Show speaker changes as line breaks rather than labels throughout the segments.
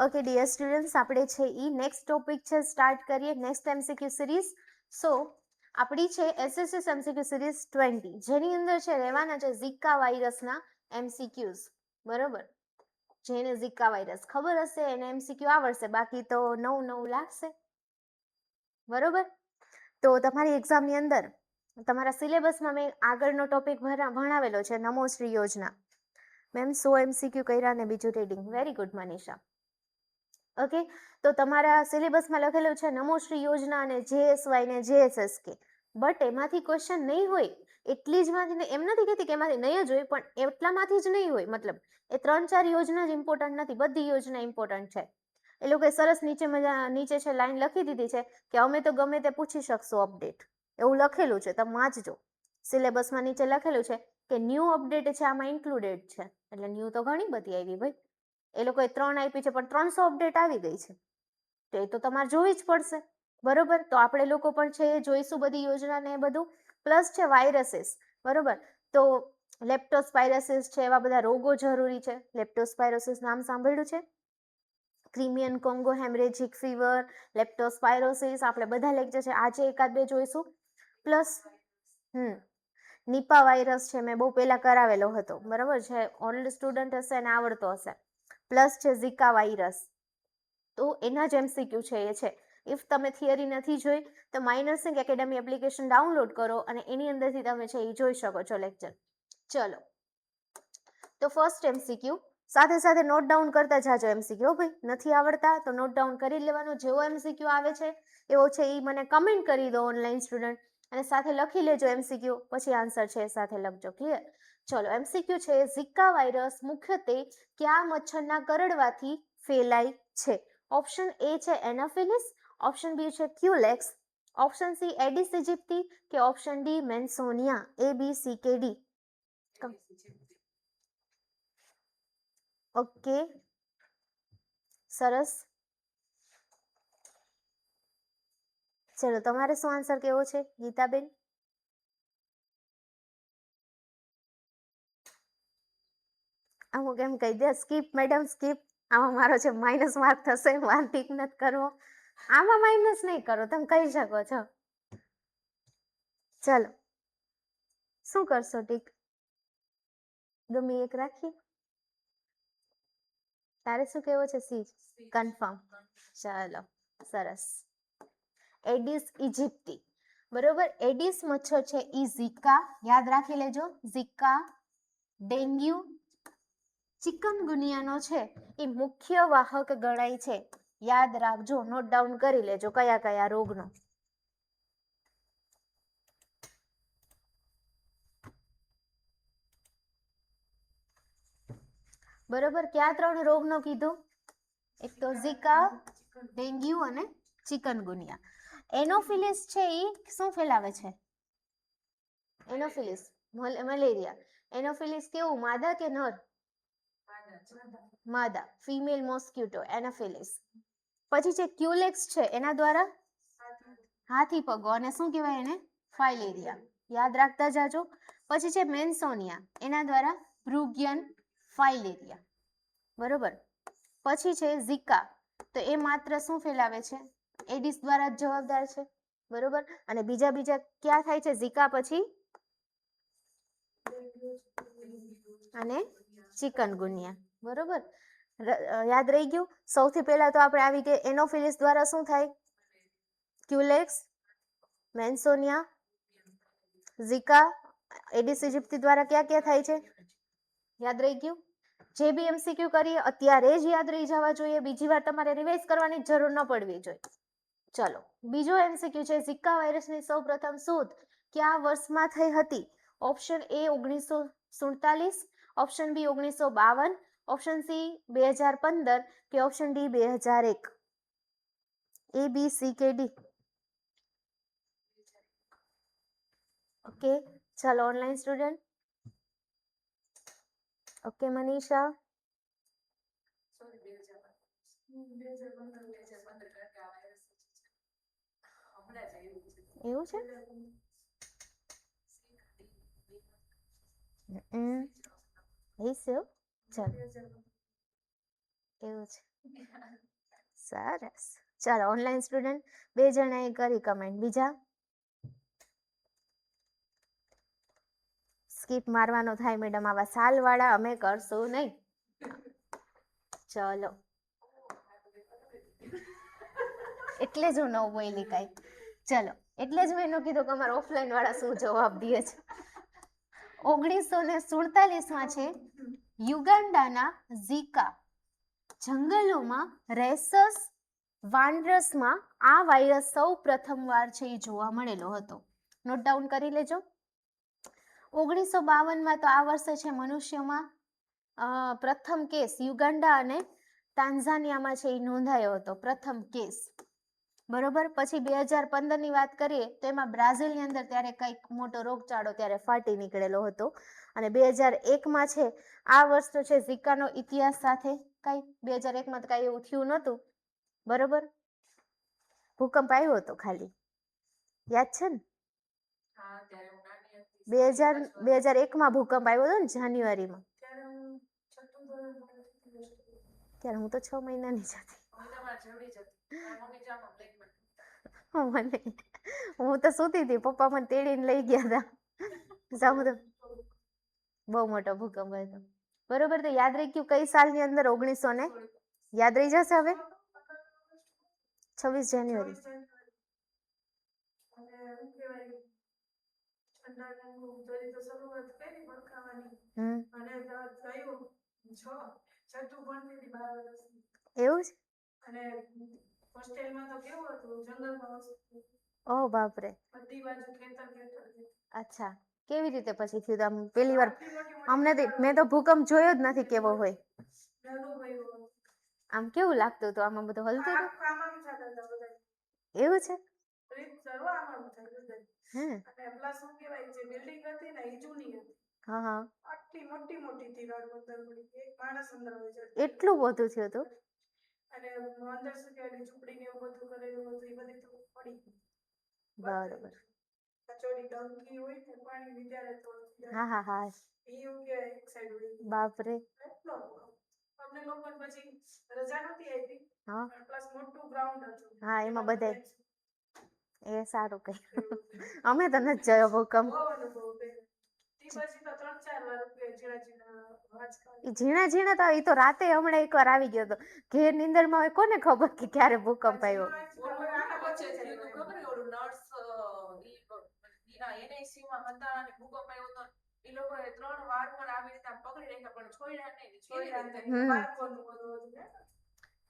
Okay dear students, આપણે છે એ next topic છે સ્ટાર્ટ કરીએ નેક્સ્ટ એમસીક્યુ સિરીઝ. સો આપણી છે એસએસએસ એમસીક્યુ સિરીઝ 20, જેની અંદર છે રહેવાના છે ઝિકા વાયરસના એમસીક્યુઝ. બરોબર, જેને ઝિકા વાયરસ ખબર હશે એને એમસીક્યુ આવડશે, બાકી તો નવું લાગશે. બરોબર, તો તમારી એક્ઝામની અંદર તમારા સિલેબસમાં મેં આગળનો ટોપિક ભણાવેલો છે નમોશ્રી યોજના. મેમ 100 એમસીક્યુ કર્યા ને બીજું reading. Very good Manisha. Okay, તો તમારા સિલેબસમાં લખેલું છે નમોશ્રી યોજના અને JSY ને JSSK, બટ એમાંથી ક્વેશ્ચન નહીં હોય. એટલી જ માંથી, એમ નથી કહેતી કે એમાંથી નહીં જ હોય, પણ એટલામાંથી જ નહીં હોય. મતલબ એ 3-4 યોજના જ ઇમ્પોર્ટન્ટ નથી, બધી યોજના ઇમ્પોર્ટન્ટ છે. એ લોકોએ સરસ નીચે છે લાઈન લખી દીધી છે કે અમે તો ગમે તે પૂછી શકશો અપડેટ, એવું લખેલું છે. તમે વાંચજો, સિલેબસમાં નીચે લખેલું છે કે ન્યૂ અપડેટ છે આમાં ઇન્ક્લુડેડ છે. એટલે ન્યૂ તો ઘણી બધી આવી ભાઈ. એ લોકોએ 3 આપી છે પણ 300 અપડેટ આવી ગઈ છે, તો એ તો તમારે જોવી જ પડશે. બરોબર, તો આપણે લોકો પણ છે એ જોઈશું બધી યોજના ને એ બધું. પ્લસ છે વાયરસીસ. બરોબર, તો લેપ્ટોસ્પાયરોસિસ છે, એવા બધા રોગો જરૂરી છે. લેપ્ટોસ્પાયરોસિસ નામ સાંભળ્યું છે? ક્રિમિયન કોંગો હેમરેજિક ફીવર, લેપ્ટોસ્પાયરોસિસ, આપણે બધા લેક્ચર છે આજે એકાદ બે જોઈશું. પ્લસ નિપા વાયરસ છે, મેં બહુ પહેલા કરાવેલો હતો. બરાબર છે, ઓલ્ડ સ્ટુડન્ટ હશે એને આવડતો હશે. પ્લસ છે ઝિકા વાયરસ, તો એના જ એમસીક્યુ છે એ છે. ઇફ તમે થિયરી નથી જોઈ તો માઇનરસિંગ એકેડેમી એપ્લિકેશન ડાઉનલોડ કરો અને એની અંદરથી તમે છે એ જોઈ શકો છો લેક્ચર. ચલો, તો ફર્સ્ટ એમસીક્યુ સાથે સાથે નોટ ડાઉન કરતા જાજો એમસીક્યુ. ભાઈ નથી આવડતા તો નોટ ડાઉન કરી લેવાનું. જેવો એમસીક્યુ આવે છે એવો છે એ મને કમેન્ટ કરી દો ઓનલાઈન સ્ટુડન્ટ, અને સાથે લખી લેજો એમસીક્યુ, પછી આન્સર છે એ સાથે લખજો. ક્લિયર? ચલો, એમસીક્યુ છે ઝિકા વાયરસ મુખ્યત્વે કયા મચ્છરના કરડવાથી ફેલાય છે? ઓપ્શન એ છે એનાફિલિસ, ઓપ્શન બી છે ક્યુલેક્સ, ઓપ્શન સી એડિસ ઇજિપ્ટી કે ઓપ્શન ડી મેન્સોનિયા. ABCKD. ઓકે, સરસ. ચલો, તમારે શું આન્સર કેવો છે ગીતાબેન? અમુક એમ કહી દે સ્કીપ મેડમ સ્કીપ, આમાં મારો છે માઇનસ માર્ક થશે, મારે ટીક નથી કરવો. આમાં માઇનસ નહીં કરો, તમે કહી શકો છો. ચલો, શું કરશો ટીક? ગમે એક રાખીએ. તારે શું કેવો છે? C confirm. ચાલો, સરસ. એડિસ ઇજિપ્ટી. બરોબર, એડિસ મચ્છર છે ઈ ઝિકા, યાદ રાખી લેજો. ઝિકા, ડેન્ગ્યુ, ચિકનગુનિયાનો છે એ મુખ્ય વાહક ગણાય છે. યાદ રાખજો, નોટ ડાઉન કરી લેજો કયા કયા રોગનો. બરોબર, કયા 3 રોગનો કીધું? એક તો ઝિકા, ડેન્ગ્યુ અને ચિકનગુનિયા. એનોફિલિસ છે એ શું ફેલાવે છે? Anopheles malaria. એનોફિલિસ કેવું, માદા કે નર? માદા, ફિમેલ મોસ્કિટો એનોફિલિસ. પછી છે ક્યુલેક્સ છે, એના દ્વારા હાથી પગો, અને શું કહેવાય એને? ફાઇલેરિયા. યાદ રાખતા જાજો. પછી છે મેન્સોનિયા, એના દ્વારા બ્રુગિયન ફાઇલેરિયા. બરોબર, પછી છે ઝિકા, તો એ માત્ર શું ફેલાવે છે? એડિસ દ્વારા જ જવાબદાર છે. બરોબર, અને બીજા ક્યાં થાય છે ઝિકા પછી? અને ચિકનગુનિયા. બરોબર, યાદ રહી ગયું. સૌથી પહેલા તો આપણે આવી કે એનોફિલિસ દ્વારા શું થાય? ક્યુલેક્સ, મેન્સોનિયા, ઝિકા, એડિસ ઇજિપ્ટી દ્વારા ક્યાં થાય છે? યાદ રહી ગયું. જે બી એમસીક્યુ કરીએ અત્યારે જ યાદ રહી જવા જોઈએ, બીજી વાર તમારે રિવાઇઝ કરવાની જરૂર ન પડવી જોઈએ. ચલો, બીજો એમસીક્યુ છે ઝિકા વાયરસની સૌપ્રથમ શોધ કયા વર્ષમાં થઈ હતી? Option A 1947, option B 1952, option C 2015 કે ઓપ્શન ડી 2001. ABCKD. ઓકે, ચલો ઓનલાઈન સ્ટુડન્ટ. ઓકે મનીષા. એવું છે? હશે. ચાલો, એવું છે, સરસ. ચાલો ઓનલાઈન સ્ટુડન્ટ 2 જણાએ કરી કમેન્ટ, બીજા સ્કીપ મારવાનો થાય મેડમ, આવા સાલ વાળા અમે કરશું નહીં. ચલો એટલે જ હું ન બોલી કાંઈ. ચલો એટલે જ મેં કીધું કે અમારા ઓફલાઈન વાળા શું જવાબ દે છે. 1947માં છે યુગાન્ડાના ઝીકા જંગલોમાં રેસસ વાનરસમાં આ વાયરસ સૌ પ્રથમવાર છે એ જોવા મળેલો હતો. નોટ ડાઉન કરી લેજો. 1952માં તો આ વર્ષે છે મનુષ્યમાં પ્રથમ કેસ યુગાન્ડા અને તાન્ઝાનિયામાં છે એ નોંધાયો હતો, પ્રથમ કેસ. બરોબર. પછી 2015ની વાત કરીએ તો એમાં બ્રાઝિલની અંદર ત્યારે કંઈક મોટો રોગચાળો ત્યારે ફાટી નીકળેલો હતો. અને 2001માં છે આ વર્ષનો છે ઝીકાનો ઇતિહાસ સાથે કઈ 2001માં તો કઈ એવું થયું નહોતું. બરોબર. ભૂકંપ આવ્યો હતો ખાલી, યાદ છે ને? 2001માં ભૂકંપ આવ્યો હતો ને જાન્યુઆરીમાં. ત્યારે હું તો 6 મહિનાની જ હતી. હું તો સૂતી હતી, પપ્પા મને તેડીને લઈ ગયા હતા. બહુ મોટો ભૂકંપ હતો. બરોબર. તો યાદ રહી ગયું કઈ સાલની અંદર? 1900 ને યાદ રહી જશે હવે? 26 જાન્યુઆરી. એવું છે? ઓહ બાપરે. અચ્છા, કેવી રીતે પછી થયું? આમ પહેલી વાર મેં તો ભૂકંપ જોયો જ નથી કેવો હોય. આમ કેવું લાગતું હતું? આમાં બધું હલતું હતું? એવું છે? હા હા. એટલું બધું થયું હતું? બરોબર. હા હા હા. બાપરે. હા એમાં બધા એ સારું કર્યું. અમે તો નથી જોયો ભૂકંપ. ઝીણા ઝીણા તો એ તો રાતે હમણાં એકવાર આવી ગયો હતો. ઘેર નીંદરમાં હોય, કોને ખબર કે ક્યારે ભૂકંપ આવ્યો.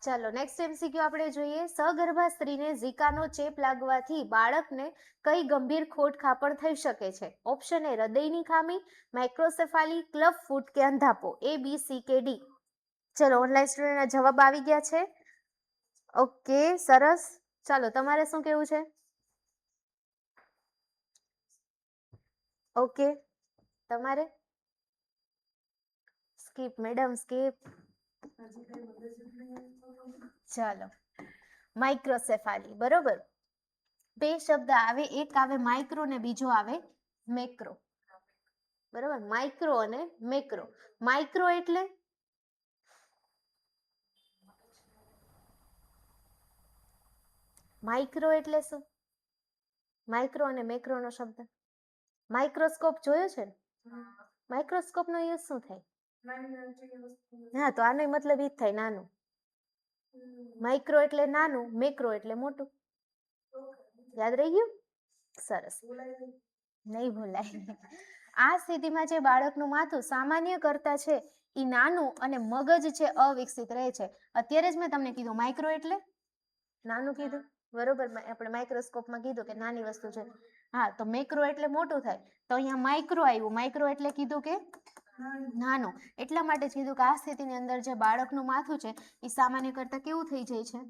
ચાલો નેક્સ્ટ MCQ આપણે જોઈએ. સગર્ભા સ્ત્રીને ઝીકાનો ચેપ લાગવાથી બાળકને કઈ ગંભીર ખોટ ખાપણ થઈ શકે છે? ઓપ્શન એ હૃદયની ખામી, માઇક્રોસેફાલી, ક્લબ ફૂટ કે અંધાપો. ABCD. ચલો ઓનલાઈન સ્ટુડન્ટના જવાબ આવી ગયા છે. ઓકે સરસ. ચાલો તમારે શું કેવું છે? ઓકે તમારે સ્કીપ મેડમ, સ્કીપ. ચાલો માઇક્રોસેફાલી. બરોબર. બે શબ્દ આવે, એક આવે માઇક્રો ને બીજો આવે મેક્રો. બરોબર. માઇક્રો અને મેક્રો. માઇક્રો એટલે શું? માઇક્રો અને મેક્રો નો શબ્દ. માઇક્રોસ્કોપ જોયો છે? માઇક્રોસ્કોપ નો યુઝ શું થાય? હા તો આનો મતલબ ઈ જ થાય, નાનું. માઇક્રો એટલે નાનું, મેક્રો એટલે મોટું. યાદ રહી ગયું? સરસ. નહીં ભૂલાય. આ સ્થિતિમાં જે બાળકનું માથું સામાન્ય કરતા છે એ નાનું અને મગજ છે અવિકસિત રહે છે. અત્યારે જ મેં તમને કીધું માઇક્રો એટલે નાનું કીધું. બરોબર. આપણે માઇક્રોસ્કોપમાં કીધું કે નાની વસ્તુ છે. હા તો મેક્રો એટલે મોટું થાય, તો અહીંયા માઇક્રો આવ્યું. માઇક્રો એટલે કીધું કે નાનું. એટલા માટે જ કીધું કે આ સ્થિતિની અંદર જે બાળકનું માથું છે એ સામાન્ય કરતા કેવું થઈ જાય છે?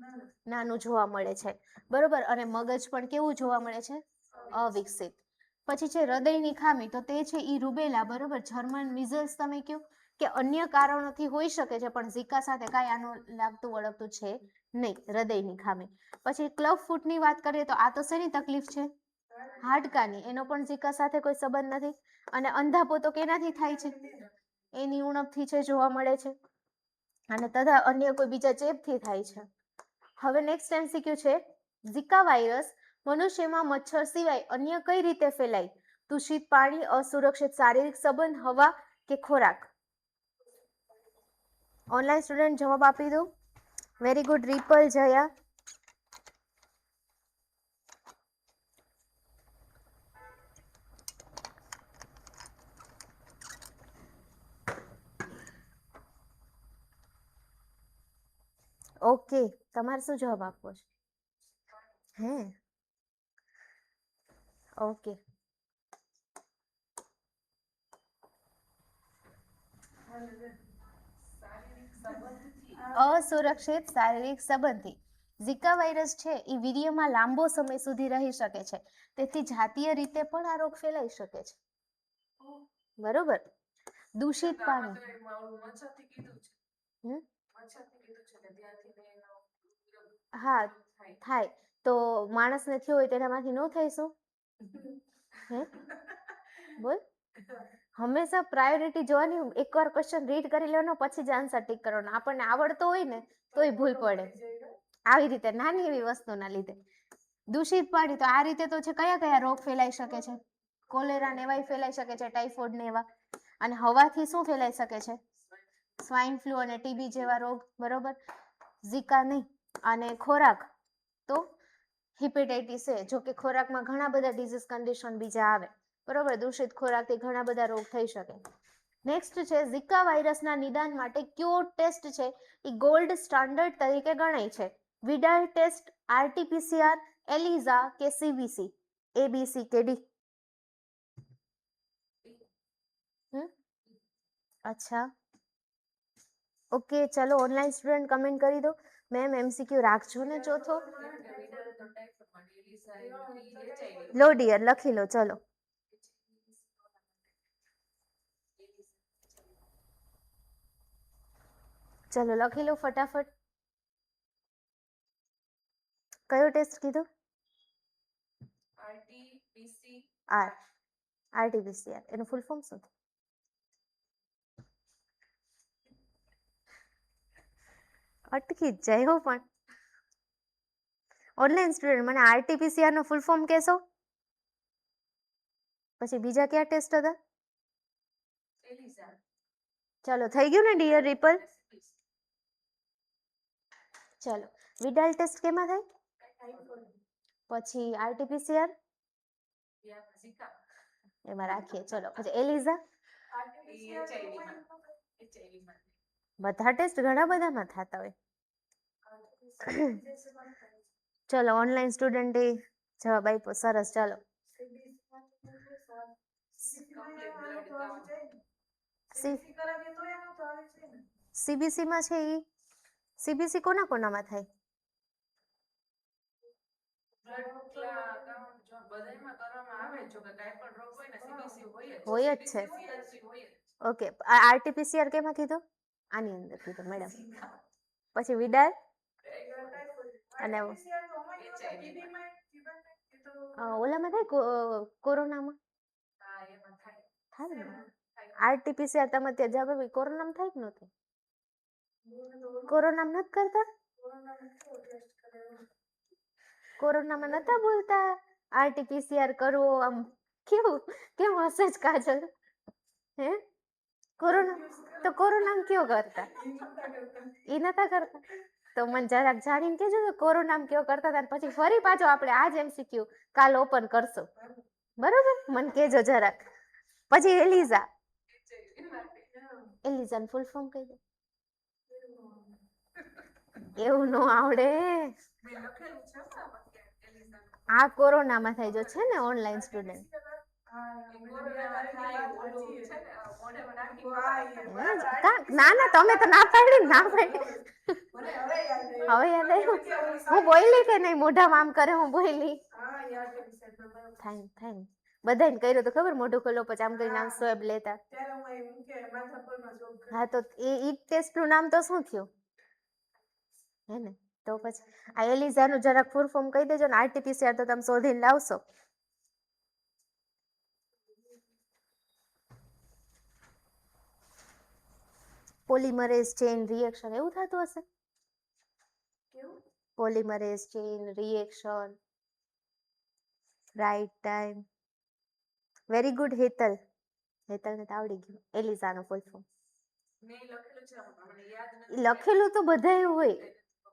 નાનું જોવા મળે છે. બરોબર. અને મગજ પણ કેવું જોવા મળે છે? અવિકસિત. પછી છે હૃદયની ખામી, તો તે છે ઈ રૂબેલા. બરોબર. જર્મન મિઝલ્સ તમે કયો કે અન્ય કારણોથી હોઈ શકે છે, પણ ઝીકા સાથે કાંઈ આનું લાગતું વળગતું છે નહીં. હૃદયની ખામી. પછી ક્લબ ફૂટની વાત કરીએ તો આ તો શેની તકલીફ છે? હાડકાની. એનો પણ ઝીકા સાથે કોઈ સંબંધ નથી. અને અંધાપો તો કેનાથી થાય છે? એની ઉણપથી છે જોવા મળે છે. અને તથા અન્ય કોઈ બીજા ચેપથી થાય છે. હવે નેક્સ્ટ MCQ છે, ઝિકા વાયરસ મનુષ્યમાં મચ્છર સિવાય અન્ય કઈ રીતે ફેલાય? દૂષિત પાણી, અસુરક્ષિત શારીરિક સંબંધ, હવા કે ખોરાક? ઓનલાઈન સ્ટુડન્ટ જવાબ આપી દો. વેરી ગુડ રિપલ, જયા. ઓકે, તમારે શું જવાબ આપવો છે? હે, ઓકે. અસુરક્ષિત શારીરિક સંબંધથી ઝિકા વાયરસ છે એ વીર્યમાં લાંબો સમય સુધી રહી શકે છે, તેથી જાતીય રીતે પણ આ રોગ ફેલાઈ શકે છે. બરોબર. દૂષિત પાણી. હા, થાય. તો માણસને થયું હોય તેનામાંથી ન થાય શું? હે, બોલ. હંમેશા પ્રાયોરિટી જોવાની, એકવાર ક્વેશ્ચન રીડ કરી લેવાનો પછી જ આન્સર ટીક કરવાનો. આપણને આવડતો હોય ને તોય ભૂલ પડે. આવી રીતે નાની એવી વસ્તુના લીધે. દૂષિત પાણી તો આ રીતે તો છે, કયા કયા રોગ ફેલાઈ શકે છે? કોલેરા ને એવાય ફેલાઈ શકે છે, ટાઇફોઇડ ને એવા. અને હવાથી શું ફેલાઈ શકે છે? સ્વાઇન ફ્લુ અને ટીબી જેવા રોગ. બરોબર. ઝિકા નહીં. અને ખોરાક તો હિપેટાઇટિસ એ. જો કે ખોરાકમાં ઘણા બધા ડિઝીઝ કન્ડિશન બીજા આવે. બરોબર. દૂષિત ખોરાકથી ઘણા બધા રોગ થઈ શકે. નેક્સ્ટ છે, ઝિકા વાયરસના નિદાન માટે કયો ટેસ્ટ છે એ ગોલ્ડ સ્ટાન્ડર્ડ તરીકે ગણાય છે? વિડાલ ટેસ્ટ, RT-PCR, એલિઝા કે CBC? ABC કે D? અચ્છા, ઓકે. ચલો ઓનલાઈન સ્ટુડન્ટ કમેન્ટ કરી દો. મેમ MCQ રાખજો ને ચોથો. લો ડિયર, લખી લો. ચલો, ચલો લખી લો ફટાફટ. કયો ટેસ્ટ કીધો? R RT-PCR. એનું ફૂલ ફોર્મ શું? અટકી જ જાય હો. પણ ઓનલાઈન સ્ટુડન્ટ મને RT-PCR નો ફૂલ ફોર્મ કહેશો? પછી બીજા કયા ટેસ્ટ હતા? ચલો, થઈ ગયું ને ડિયર રિપલ? ચલો, વિડાલ ટેસ્ટ કેમાં થાય? પછી RT-PCR એમાં રાખીએ. ચલો, પછી એલિઝા? બધા ટેસ્ટ ઘણા બધામાં થતા હોય. ચલો, ઓનલાઈન સ્ટુડન્ટે જવાબ આપ્યો. સરસ. ચાલો, CBC માં છે ઈ. CBC કોના કોનામાં થાય? હોય જ છે. ઓકે. RT-PCR કેમાં કીધું? આની અંદર કીધું મેડમ. પછી વિડાલ અને ઓલામાં થાય, કોરોનામાં થાય ને. RT-PCR તમે ત્યાં જવાબ કોરોનામાં થાય કે ન થાય? કોરોનામાં નથી કરતા? કોરોનામાં નતા બોલતા RT-PCR કરવો? આમ કેવું કેમ હશે જ કાજલ? હે, કોરોના તો કોરોનામાં કયો કરતા? ઈ નતા કરતા? તો મને જરાક જાણીને કેજો તો કોરોનામાં કયો કરતા હતા. પછી ફરી પાછો આપણે આ જ MCQ કાલ ઓપન કરશું. બરોબર, મને કેજો જરાક. પછી એલિઝા. એલિઝાનું ફૂલ ફોર્મ કહી દે. એવું નો આવડે. આ કોરોનામાં થાય જો છે ને ઓનલાઈન સ્ટુડન્ટ. ના ના, તમે તો ના પાડી. ના પાડી. હવે યાદ આવ્યું. હું બોયલી કે નહીં? મોઢામાં આમ કરે, હું બોયલી. થાય. બધાને કર્યો તો ખબર, મોઢું ખોલો પછી આમ કરીને આમ સ્વેબ લેતા. હા, તો ઈ ટેસ્ટ નું નામ તો શું થયું? હે ને. તો પછી આ એલિઝાનું જરાક ફૂલ ફોર્મ કહી દેજો ને. RT-PCR તો તમે શોધીને લાવશો. પોલિમરેઝ ચેઇન રિએક્શન એવું થતું હશે. Polymerase chain reaction. Right time. Very good Hetal. હેતલને તો આવડી ગયું. એલિઝાનો ફૂલ ફોર્મ લખેલું તો બધાએ હોય.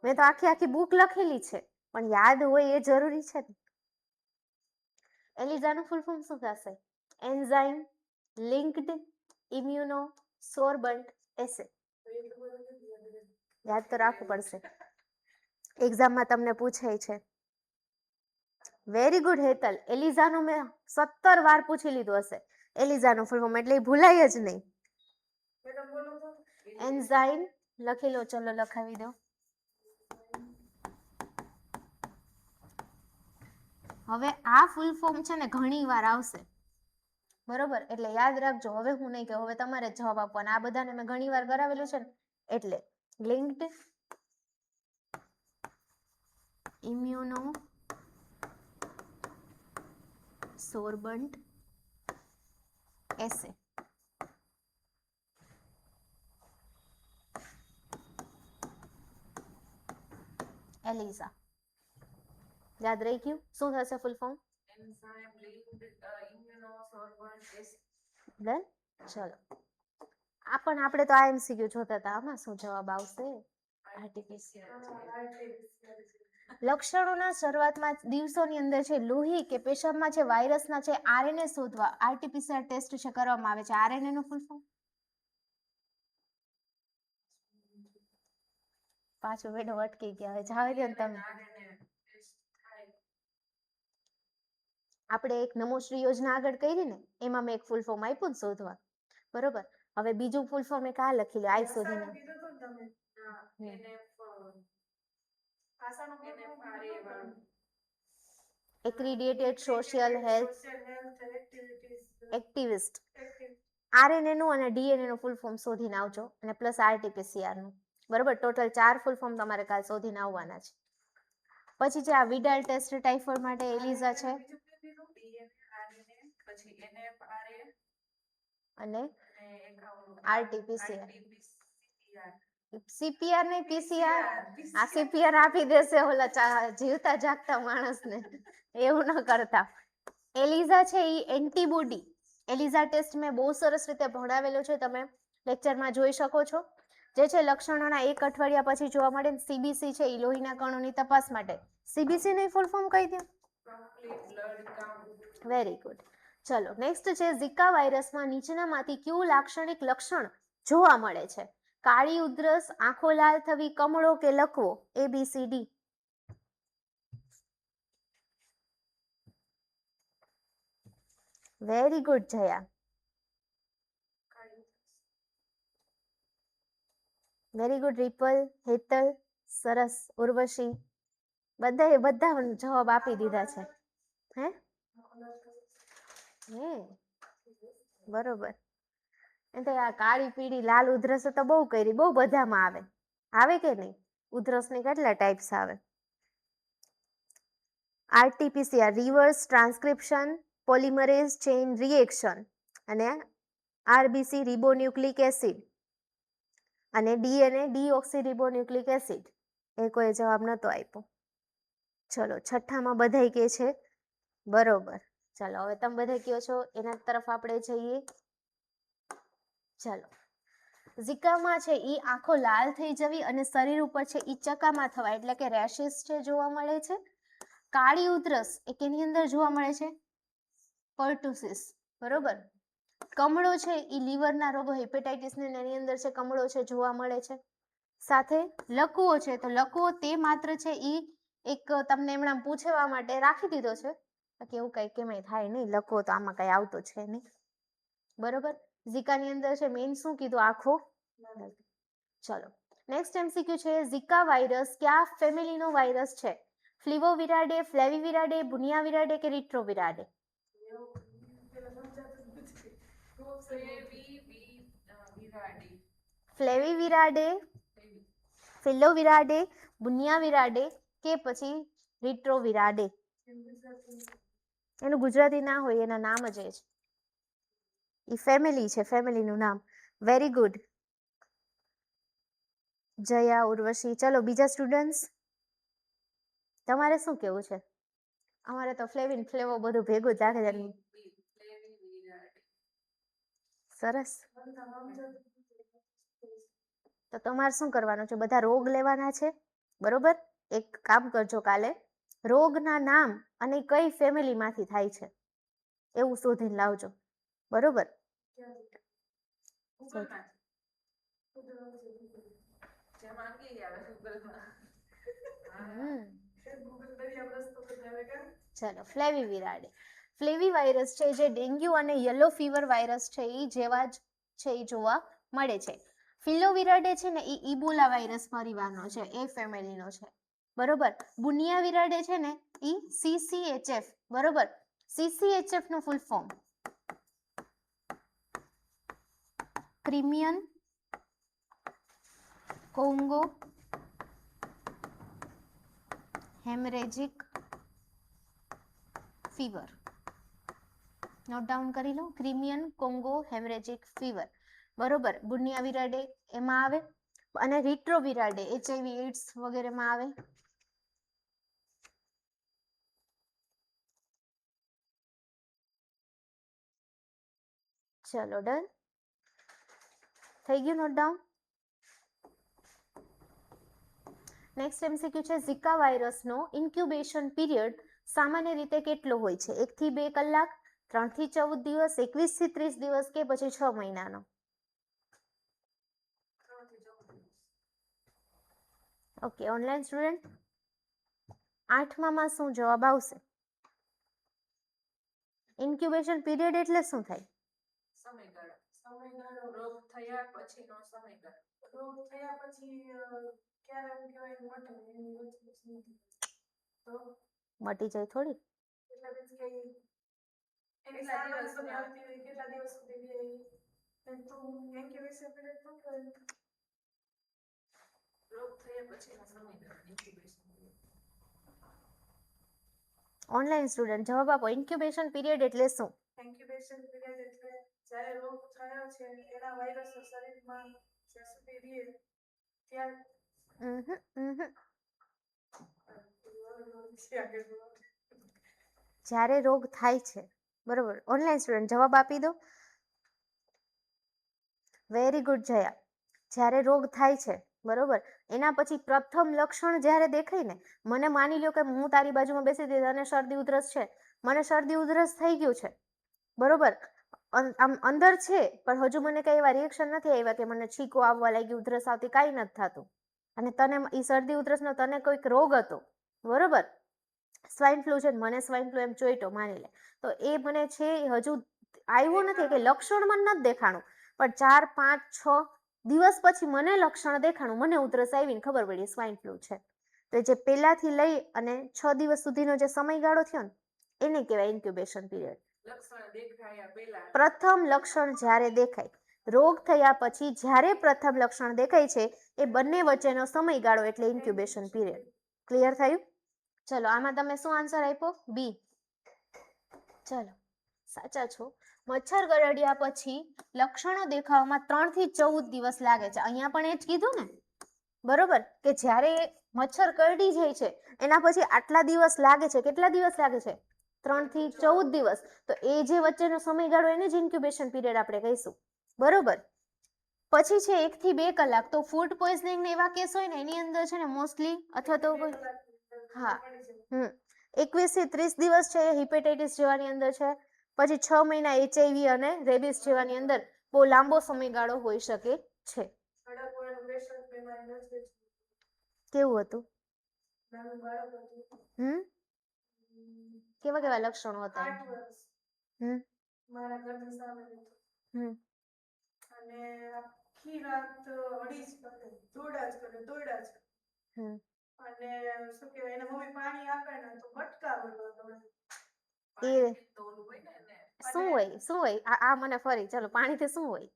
મેં તો આખી આખી બુક લખેલી છે, પણ યાદ હોય એ જરૂરી છે ને. એલિઝાનું ફૂલ ફોર્મ શું થશે? એન્ઝાઇમ લિંક્ડ ઇમ્યુનો સોર્બન્ટ એસે. યાદ તો રાખવું પડશે, એક્ઝામમાં તમને પૂછાય છે. Very good Hetal. એલિઝાનું મેં 17 વાર પૂછી લીધું હશે. એલિઝાનું ફૂલ ફોર્મ એટલે ભૂલાય જ નહીં. એન્ઝાઇમ લખી લો. ચલો લખાવી દો. હવે આ ફૂલ ફોર્મ છે ને ઘણી વાર આવશે, બરોબર? એટલે યાદ રાખજો. હવે હું નહીં કહું, હવે તમારે જવાબ આપવાનો. આ બધાને મેં ઘણી વાર કરાવેલું છે ને એટલે. લિંક્ડ ઇમ્યુનો સોર્બન્ટ એસે. એલિઝા યાદ રહી ગયું? શું થશે ફૂલ ફોર્મ? ડન. ચલો આ પણ આપણે તો આ એમસીક્યુ જોતા હતા. આમાં શું જવાબ આવશે? લક્ષણોના શરૂઆતમાં દિવસોની અંદર છે લોહી કે પેશાબમાં છે વાયરસના છે આરએનએ શોધવા આરટીપીસીઆર ટેસ્ટ છે કરવામાં આવે છે. આરએનએ નું ફૂલ ફોર્મ? પાછો વેડો અટકી ગયા. હવે જાવે દો ને તમે. આપણે એક નમોશ્રી યોજના આગળ કરી ને, એમાં મેં એક ફૂલ ફોર્મ આપ્યું ને શોધવા, બરોબર? હવે બીજું ફૂલ ફોર્મ એક આ લખી લે. આઈ શોધીને એક્રિડિએટેડ સોશિયલ હેલ્થ એક્ટિવિસ્ટ. આરએનએ નું અને ડીએનએ નું ફૂલ ફોર્મ શોધીને આવજો, અને પ્લસ આરટીપીસીઆર નું, બરોબર? ટોટલ 4 ફૂલ ફોર્મ તમારે કાલ શોધીને આવવાના છે. પછી જે આ વિડાલ ટેસ્ટ ટાઇફોઇડ માટે એલિઝા છે, અને આરટીપીસીઆર. સીપીઆર નહીં, પીસીઆર. આ સીપીઆર આપી દેશે ઓલા જીવતા જાગતા માણસને. એવું ન કરતા. એલિઝા છે એ એન્ટીબોડી. એલિઝા ટેસ્ટ મેં બહુ સરસ રીતે ભણાવેલો છે, તમે લેક્ચરમાં જોઈ શકો છો. જે છે લક્ષણોના 1 અઠવાડિયા પછી જોવા મળે. સીબીસી છે એ લોહીના કણોની તપાસ માટે. સીબીસી ની ફૂલ ફોર્મ કહી દો. Very good. ચલો નેક્સ્ટ છે ઝિકા વાયરસમાં નીચેનામાંથી કયું લાક્ષણિક લક્ષણ જોવા મળે છે? કાળી ઉધરસ, આંખો લાલ થવી, કમળો કે લકવો? ABCD. વેરી ગુડ જયા. વેરી ગુડ રિપલ, હેતલ, સરસ. ઉર્વશી, બધા જવાબ આપી દીધા છે. હે બરોબર. એટલે આ કાળી પીળી લાલ ઉધરસ તો બહુ કરી, બહુ બધામાં આવે. આવે કે નહીં? ઉધરસની કેટલા ટાઈપ્સ આવે? RTPCR reverse transcription polymerase chain reaction, અને આરબીસી રિબોન્યુક્લિક એસિડ, અને ડીએનએ ડીઓક્સીરિબોન્યુક્લિક એસિડ. એ કોઈ જવાબ નતો આપ્યો. ચલો છઠ્ઠામાં બધાય કે છે બરોબર. ચાલો હવે તમે બધા કયો છો એના તરફ આપણે જઈએ. ચાલો ઝિકામાં છે એ આંખો લાલ થઈ જવી અને શરીર ઉપર છે એ ચકામાં થવા, એટલે કે રેશિસ છે જોવા મળે છે. કાળી ઉધરસ એ કેની અંદર જોવા મળે છે? પર્ટુસિસ, બરોબર. કમળો છે એ લીવરના રોગો હેપેટાઇટિસ ને એની અંદર છે કમળો છે જોવા મળે છે. સાથે લકવો છે, તો લકવો તે માત્ર છે એ એક તમને એમણામ પૂછવા માટે રાખી દીધો છે, કે એવું કઈ કેમ થાય નહીં, લકવો તો આમાં કઈ આવતો છે નહીં, બરોબર. ઝિકાની અંદર છે મેઇન શું કીધું? આંખો. ચલો નેક્સ્ટ એમસીક્યુ છે ઝિકા વાયરસ કયા ફેમિલીનો વાયરસ છે? ફ્લિવોવિરાડે, ફ્લેવિવિરાડે, બુનિયાવિરાડે કે રિટ્રોવિરાડે? ફ્લેવિવિરાડે, ફિલોવિરાડે, બુનિયાવિરાડે કે પછી રિટ્રોવિરાડે? એનું ગુજરાતી ના હોય, એના નામ જ એ ફેમિલી છે, ફેમિલીનું નામ. Very good. જયા, ઉર્વશી. ચલો બીજા સ્ટુડન્ટ્સ, તમારે શું કેવું છે? અમારે તો ફ્લેવિન ફ્લેવો બધું ભેગું જ લાગે છે. સરસ. તો તમારે શું કરવાનું છે? બધા રોગ લેવાના છે, બરોબર? એક કામ કરજો, કાલે રોગના નામ અને કઈ ફેમિલીમાંથી થાય છે એવું શોધીને લાવજો, બરોબર? ચલો, ફ્લેવી વિરાડે. ફ્લેવી વાયરસ છે જે ડેન્ગ્યુ અને યલો ફીવર વાયરસ છે એ જેવા જ છે એ જોવા મળે છે. ફિલોવિરાડે છે ને એ ઇબોલા વાયરસ પરિવારનો છે, એ ફેમિલીનો છે, બરોબર? બુનિયા વિરાડે છે ને એ CCHF, બરોબર? CCHF નું full form ક્રિમિયન Congo haemorrhagic fever. Note down કરી લો, ક્રિમિયન કોંગો હેમરેજિક ફીવર, બરોબર? બુનિયા વિરાડે એમાં આવે, અને રિટ્રો વિરાડે HIV એઇડ્સ વગેરેમાં આવે. ચલો, ડન થઈ ગયું, નોટ ડાઉન. નેક્સ્ટ MCQ છે, ઝિકા વાયરસનો ઇન્ક્યુબેશન પીરિયડ સામાન્ય રીતે કેટલો હોય છે? 1 થી 2 કલાક, 3 થી 14 દિવસ, 21 થી 30 દિવસ કે પછી 6 મહિનાનો? ઓકે, ઓનલાઈન સ્ટુડન્ટ 8માં શું જવાબ આવશે? ઇન્ક્યુબેશન પીરિયડ એટલે શું થાય? સમયગાળો. સમયગાળો રોગ થયા પછીનો સમયગાળો. રોગ થયા પછી ક્યારે એમ કહેવાય મટે એની વચ્ચે તો મટી જાય થોડી, એટલે મીન્સ કે એની સારવાર સુધી આવતી હોય કેટલા દિવસ સુધી તો ઇન્ક્યુબેશન પીરિયડ શું કહેવાય? રોગ થયા પછીનો સમયગાળો ઇન્ક્યુબેશન પીરિયડ. ઓનલાઈન સ્ટુડન્ટ જવાબ આપો, ઇન્ક્યુબેશન પીરિયડ એટલે શું? ઇન્ક્યુબેશન પીરિયડ એટલે જ્યારે રોગ થયો છે એના વાયરસ શરીરમાં જ્યાં સુધી રહે ત્યાં જ્યારે રોગ થાય છે, બરોબર? ઓનલાઈન સ્ટુડન્ટ જવાબ આપી દો. વેરી ગુડ જયા. જ્યારે રોગ થાય છે, બરોબર, એના પછી પ્રથમ લક્ષણ જ્યારે દેખાય ને, મને માની લો કે હું તારી બાજુમાં બેસી હતી અને શરદી ઉધરસ છે, મને શરદી ઉધરસ થઈ ગયું છે, બરોબર? આમ અંદર છે પણ હજુ મને કઈ એવા રિએક્શન નથી આવ્યા કે મને છીકો આવવા લાગી, ઉધરસ આવતી, કાંઈ નથી થતું, અને તને એ શરદી ઉધરસનો તને કોઈક રોગ હતો, બરોબર? સ્વાઇન ફ્લુ છે, મને સ્વાઇન ફ્લુ એમ ચોઈટો માની લે, તો એ મને છે હજુ આવ્યું નથી કે લક્ષણમાં નથી દેખાણું, પણ 4, 5, 6 દિવસ પછી મને લક્ષણ દેખાણું, મને ઉધરસ આવીને ખબર પડી સ્વાઇન ફ્લુ છે. તો જે પહેલાથી લઈ અને 6 દિવસ સુધીનો જે સમયગાળો થયો ને એને કહેવાય ઇન્ક્યુબેશન પીરિયડ. લક્ષણ દેખાયા પહેલા, પ્રથમ લક્ષણ જ્યારે દેખાય, રોગ થયા પછી જ્યારે પ્રથમ લક્ષણ દેખાય છે એ બંને વચ્ચેનો સમયગાળો એટલે ઇન્ક્યુબેશન પીરિયડ. ક્લિયર થયું? ચલો, આમાં તમે શું આન્સર આપ્યો? બી. ચલો, સાચા છો. મચ્છર કરડ્યા પછી લક્ષણો દેખાવામાં 3 થી 14 દિવસ લાગે છે. અહીંયા પણ એ જ કીધું ને, બરોબર? કે જ્યારે મચ્છર કરડી જાય છે એના પછી આટલા દિવસ લાગે છે. કેટલા દિવસ લાગે છે? 3 થી 14 દિવસ. તો એ જે વચ્ચેનો સમયગાળો એને જ ઇન્ક્યુબેશન પીરિયડ આપણે કહીશું, બરોબર? પછી છે 1 થી 2 કલાક. તો ફૂડ પોઈઝનિંગ ને એવા કેસ હોય ને એની અંદર છે ને મોસ્ટલી, અથવા તો હા, 21 થી 30 દિવસ છે એ હિપેટાઇટિસ જેવાની અંદર છે. પછી 6 મહિના HIV અને રેબિસ જેવાની અંદર બહુ લાંબો સમયગાળો હોઈ શકે છે. કેવું હતું? કેવા કેવા લક્ષણો હતા? મારા ઘરની સામે અને આખી રાત અડીજ કરે, દોડા જ કરે, દોડા જ કરે. અને શું કહેવાય, એને મમ્મી પાણી આપે ને તો બટકા ભરવા દોડે. શું હોય, શું હોય? આ મને ફરી, ચલો, પાણીથી શું હોય?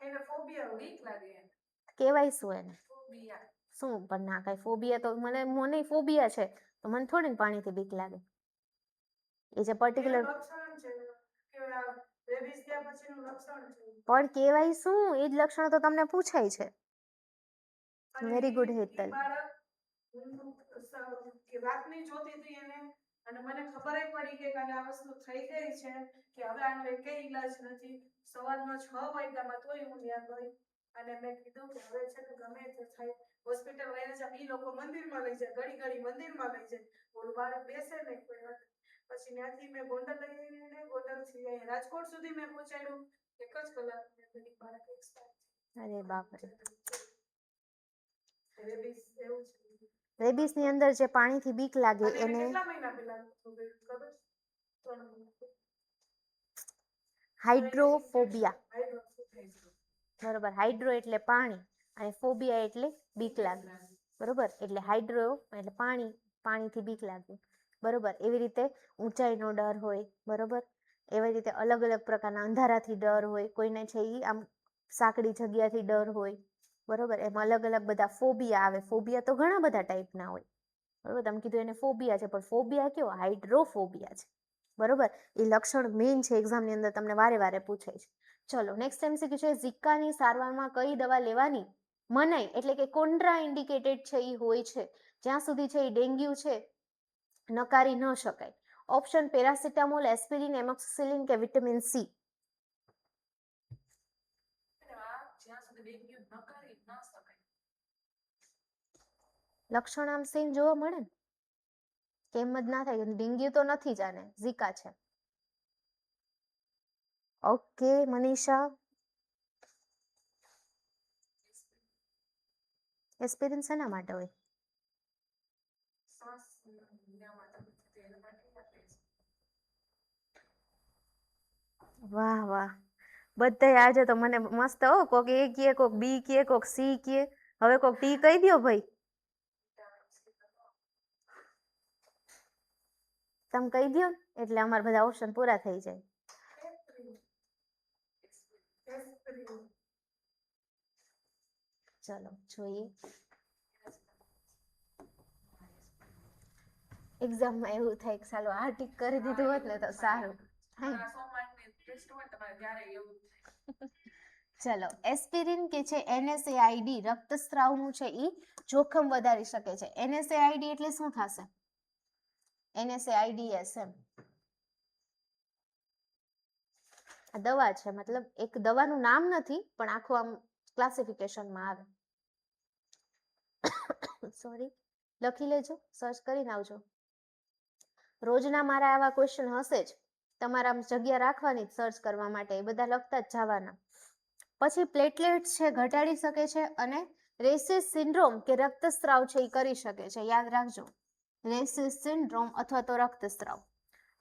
એને ફોબિયા, બીક લાગે. કેવાય શું એને? ફોબિયા. શું? પણ ના, કઈ ફોબિયા તો મને ફોબિયા છે તો મને થોડી પાણીથી બીક લાગે. એ જે પર્ટિક્યુલર લક્ષણ છે કે રેબિસ થયા પછીનું લક્ષણ છે. પણ કેવાય શું? એ જ લક્ષણ તો તમને પૂછાય છે. Very good Hetal.
રાતની જોતી હતી એને અને મને ખબર પડી કે આ વસ્તુ થઈ ગઈ છે કે હવે આનો કઈ ઈલાજ નથી. સવારના 6 વાગ્યામાં તોય હું ત્યાં ગઈ અને મેં કીધું કે હવે છે ને ગમે તે થાય હોસ્પિટલ લઈને જાય. ઈ લોકો મંદિરમાં લઈ જાય, ઘડી ઘડી મંદિરમાં લઈ જાય, ઓલું બાળક બેસે ને કોઈ વાત. પછી ત્યાંથી મેં ગોંડલ લઈને ગોંડલથી રાજકોટ સુધી મેં પહોંચાડ્યું. 1 જ કલાકની અંદર બાળક એક્સપાયર.
અરે બાપરે.
રેબીસ એવું છે.
રેબીસ ની અંદર જે પાણીથી બીક લાગે એને
કેટલા મહિના પહેલા ખબર? 3 મહિના.
હાઇડ્રોફોબિયા. બરોબર. હાઇડ્રો એટલે પાણી અને ફોબિયા એટલે બીક લાગે. બરોબર. એટલે હાઇડ્રો એટલે પાણી, પાણીથી બીક લાગે. બરોબર. એવી રીતે ઊંચાઈનો ડર હોય. બરોબર. એવી રીતે અલગ અલગ પ્રકારના અંધારાથી ડર હોય. કોઈને છે ઈ આમ સાંકડી જગ્યાથી ડર હોય. બરોબર. એમાં અલગ અલગ બધા ફોબિયા આવે. ફોબિયા તો ઘણા બધા ટાઈપના હોય. બરોબર. તમે કીધું એને ફોબિયા છે, પણ ફોબિયા કયો? હાઇડ્રોફોબિયા છે. બરોબર. એ લક્ષણ મેઇન છે, એક્ઝામની અંદર તમને વારે વારે પૂછે છે. ચલો નેક્સ્ટ MCQ છે, ઝિકાની સારવારમાં કઈ દવા લેવાની મનાઈ એટલે કે કોન્ટ્રા ઇન્ડિકેટેડ છે એ હોય છે જ્યાં સુધી છે એ ડેન્ગ્યુ છે નકારી ન શકાય. ઓપ્શન પેરાસિટામોલ, એસ્પિરિન, એમોક્સિસિલિન કે વિટામિન સી. લક્ષણ આમ સેમ જોવા મળે ને, કેમ જ ના થાય. ડેન્ગ્યુ તો નથી જ, આને ઝિકા છે. ઓકે મનીષા. એસ્પિરિન શેના માટે હોય? વાહ વાહ. બધાય આજે તો મને મસ્ત હો, કોક એ કહે, કોક બી કહે, કોક સી કહે, હવે કોક ટી કહી દ્યો ભાઈ. તમે કહી દ્યો એટલે અમારા બધા ઓપ્શન પૂરા થઈ જાય. ચલો જોઈએ. એક્ઝામમાં એવું થાય કે ચાલો આ ટીક કરી દીધું હોત ને તો સારું. ચલો એસ્પિરિન કે છે NSAID રક્તસ્રાવનું છે ઈ જોખમ વધારી શકે છે. NSAID એટલે શું થશે? NSAIDs એમ આ દવા છે, મતલબ એક દવાનું નામ નથી પણ આખું આમ ક્લાસિફિકેશનમાં આવે. સોરી, લખી લેજો, સર્ચ કરીને આવજો. રોજના મારા આવા ક્વેશ્ચન હશે જ, તમારા જગ્યા રાખવાની સર્ચ કરવા માટે, એ બધા લખતા જ જવાના. પછી પ્લેટલેટ્સ છે ઘટાડી શકે છે અને રેસિસ સિન્ડ્રોમ કે રક્તસ્રાવ છે એ કરી શકે છે. યાદ રાખજો, રેસિસ સિન્ડ્રોમ અથવા તો રક્તસ્રાવ.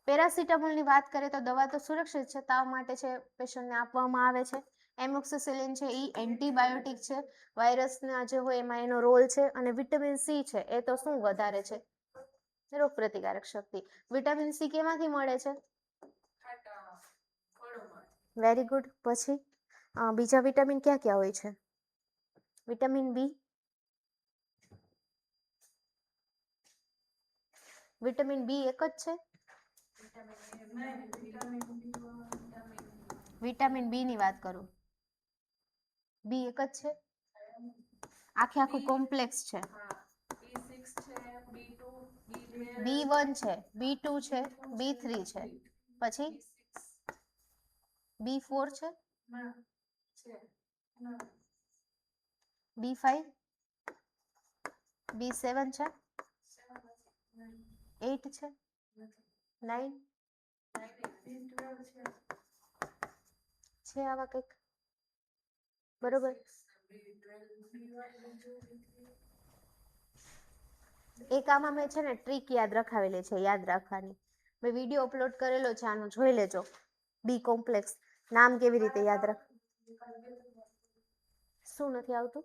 પેરાસિટામોલની વાત કરીએ તો દવા તો સુરક્ષિત છે, તાવ માટે છે પેશન્ટને આપવામાં આવે છે. એમોક્સિસિલિન છે એ એન્ટીબાયોટિક છે, વાયરસના જે હોય એમાં એનો રોલ છે. અને વિટામિન સી છે એ તો શું વધારે છે? રોગ પ્રતિકારક શક્તિ. વિટામિન સી કેમાંથી મળે છે? Very good. પછી બીજા વિટામિન ક્યાં ક્યાં હોય છે? વિટામિન બી, વિટામિન બી એક જ છે? વિટામિન બી ની વાત કરું. બી એક જ છે? આખે આખું કોમ્પ્લેક્સ છે. B1 છે, B2 છે, B3 છે, પછી B4 છે, B5, B7 છે, 8 છે, 9 છે આવા કંઈક. બરોબર. એક આમાં મેં છે ને ટ્રીક યાદ રખાવેલી છે, યાદ રાખવાની. મેં વિડીયો અપલોડ કરેલો છે, આનો જોઈ લેજો. બી કોમ્પ્લેક્સ નામ કેવી રીતે યાદ રાખ? શું નથી આવતું?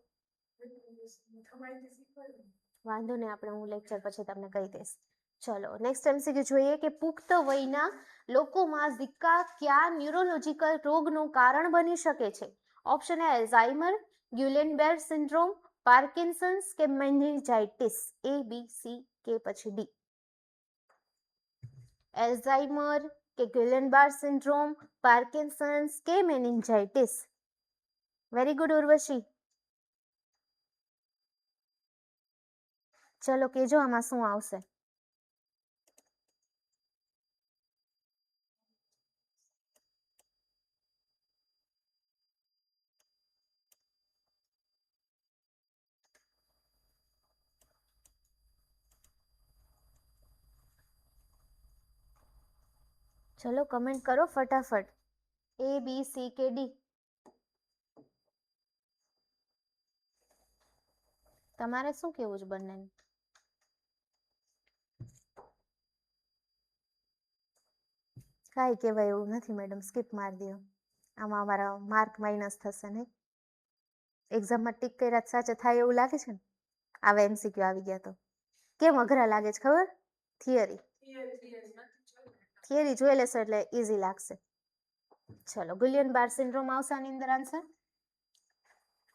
વાંધો નહીં, આપણે હું લેક્ચર પછી તમને કહી દઈશ. ચલો નેક્સ્ટ MCQ જોઈએ કે પુખ્ત વયના લોકોમાં ઝિકા કયા ન્યુરોલોજીકલ રોગનું કારણ બની શકે છે? ઓપ્શન એ એલ્ઝાઇમર, ગ્યુલેનબેર્ગ સિન્ડ્રોમ, પાર્કિન્સન્સ કે મેનિન્જાઇટિસ. A, B, C કે પછી D. એલ્ઝાઇમર કે ગ્યુલેનબેર્ગ સિન્ડ્રોમ, પાર્કિન્સન્સ કે મેનિન્જાઇટિસ. Very good Urvashi. ચલો કેજો આમાં શું આવશે. ચલો કમેન્ટ કરો ફટાફટ. A B C કે D. તમારે શું કેવું છે બંનેને? કાંઈ કહેવાય એવું નથી મેડમ, સ્કીપ મારી દો. આમાં અમારા માર્ક માઇનસ થશે નહીં. એક્ઝામમાં ટીક કર્યા સાચે થાય એવું લાગે છે ને? આવા MCQ આવી ગયા તો કેમ અઘરા લાગે છે ખબર? થિયરી જોઈ લેશો એટલે ઈઝી લાગશે. ચલો ગુલિયન બાર સિન્ડ્રોમ આવશે આની અંદર આન્સર.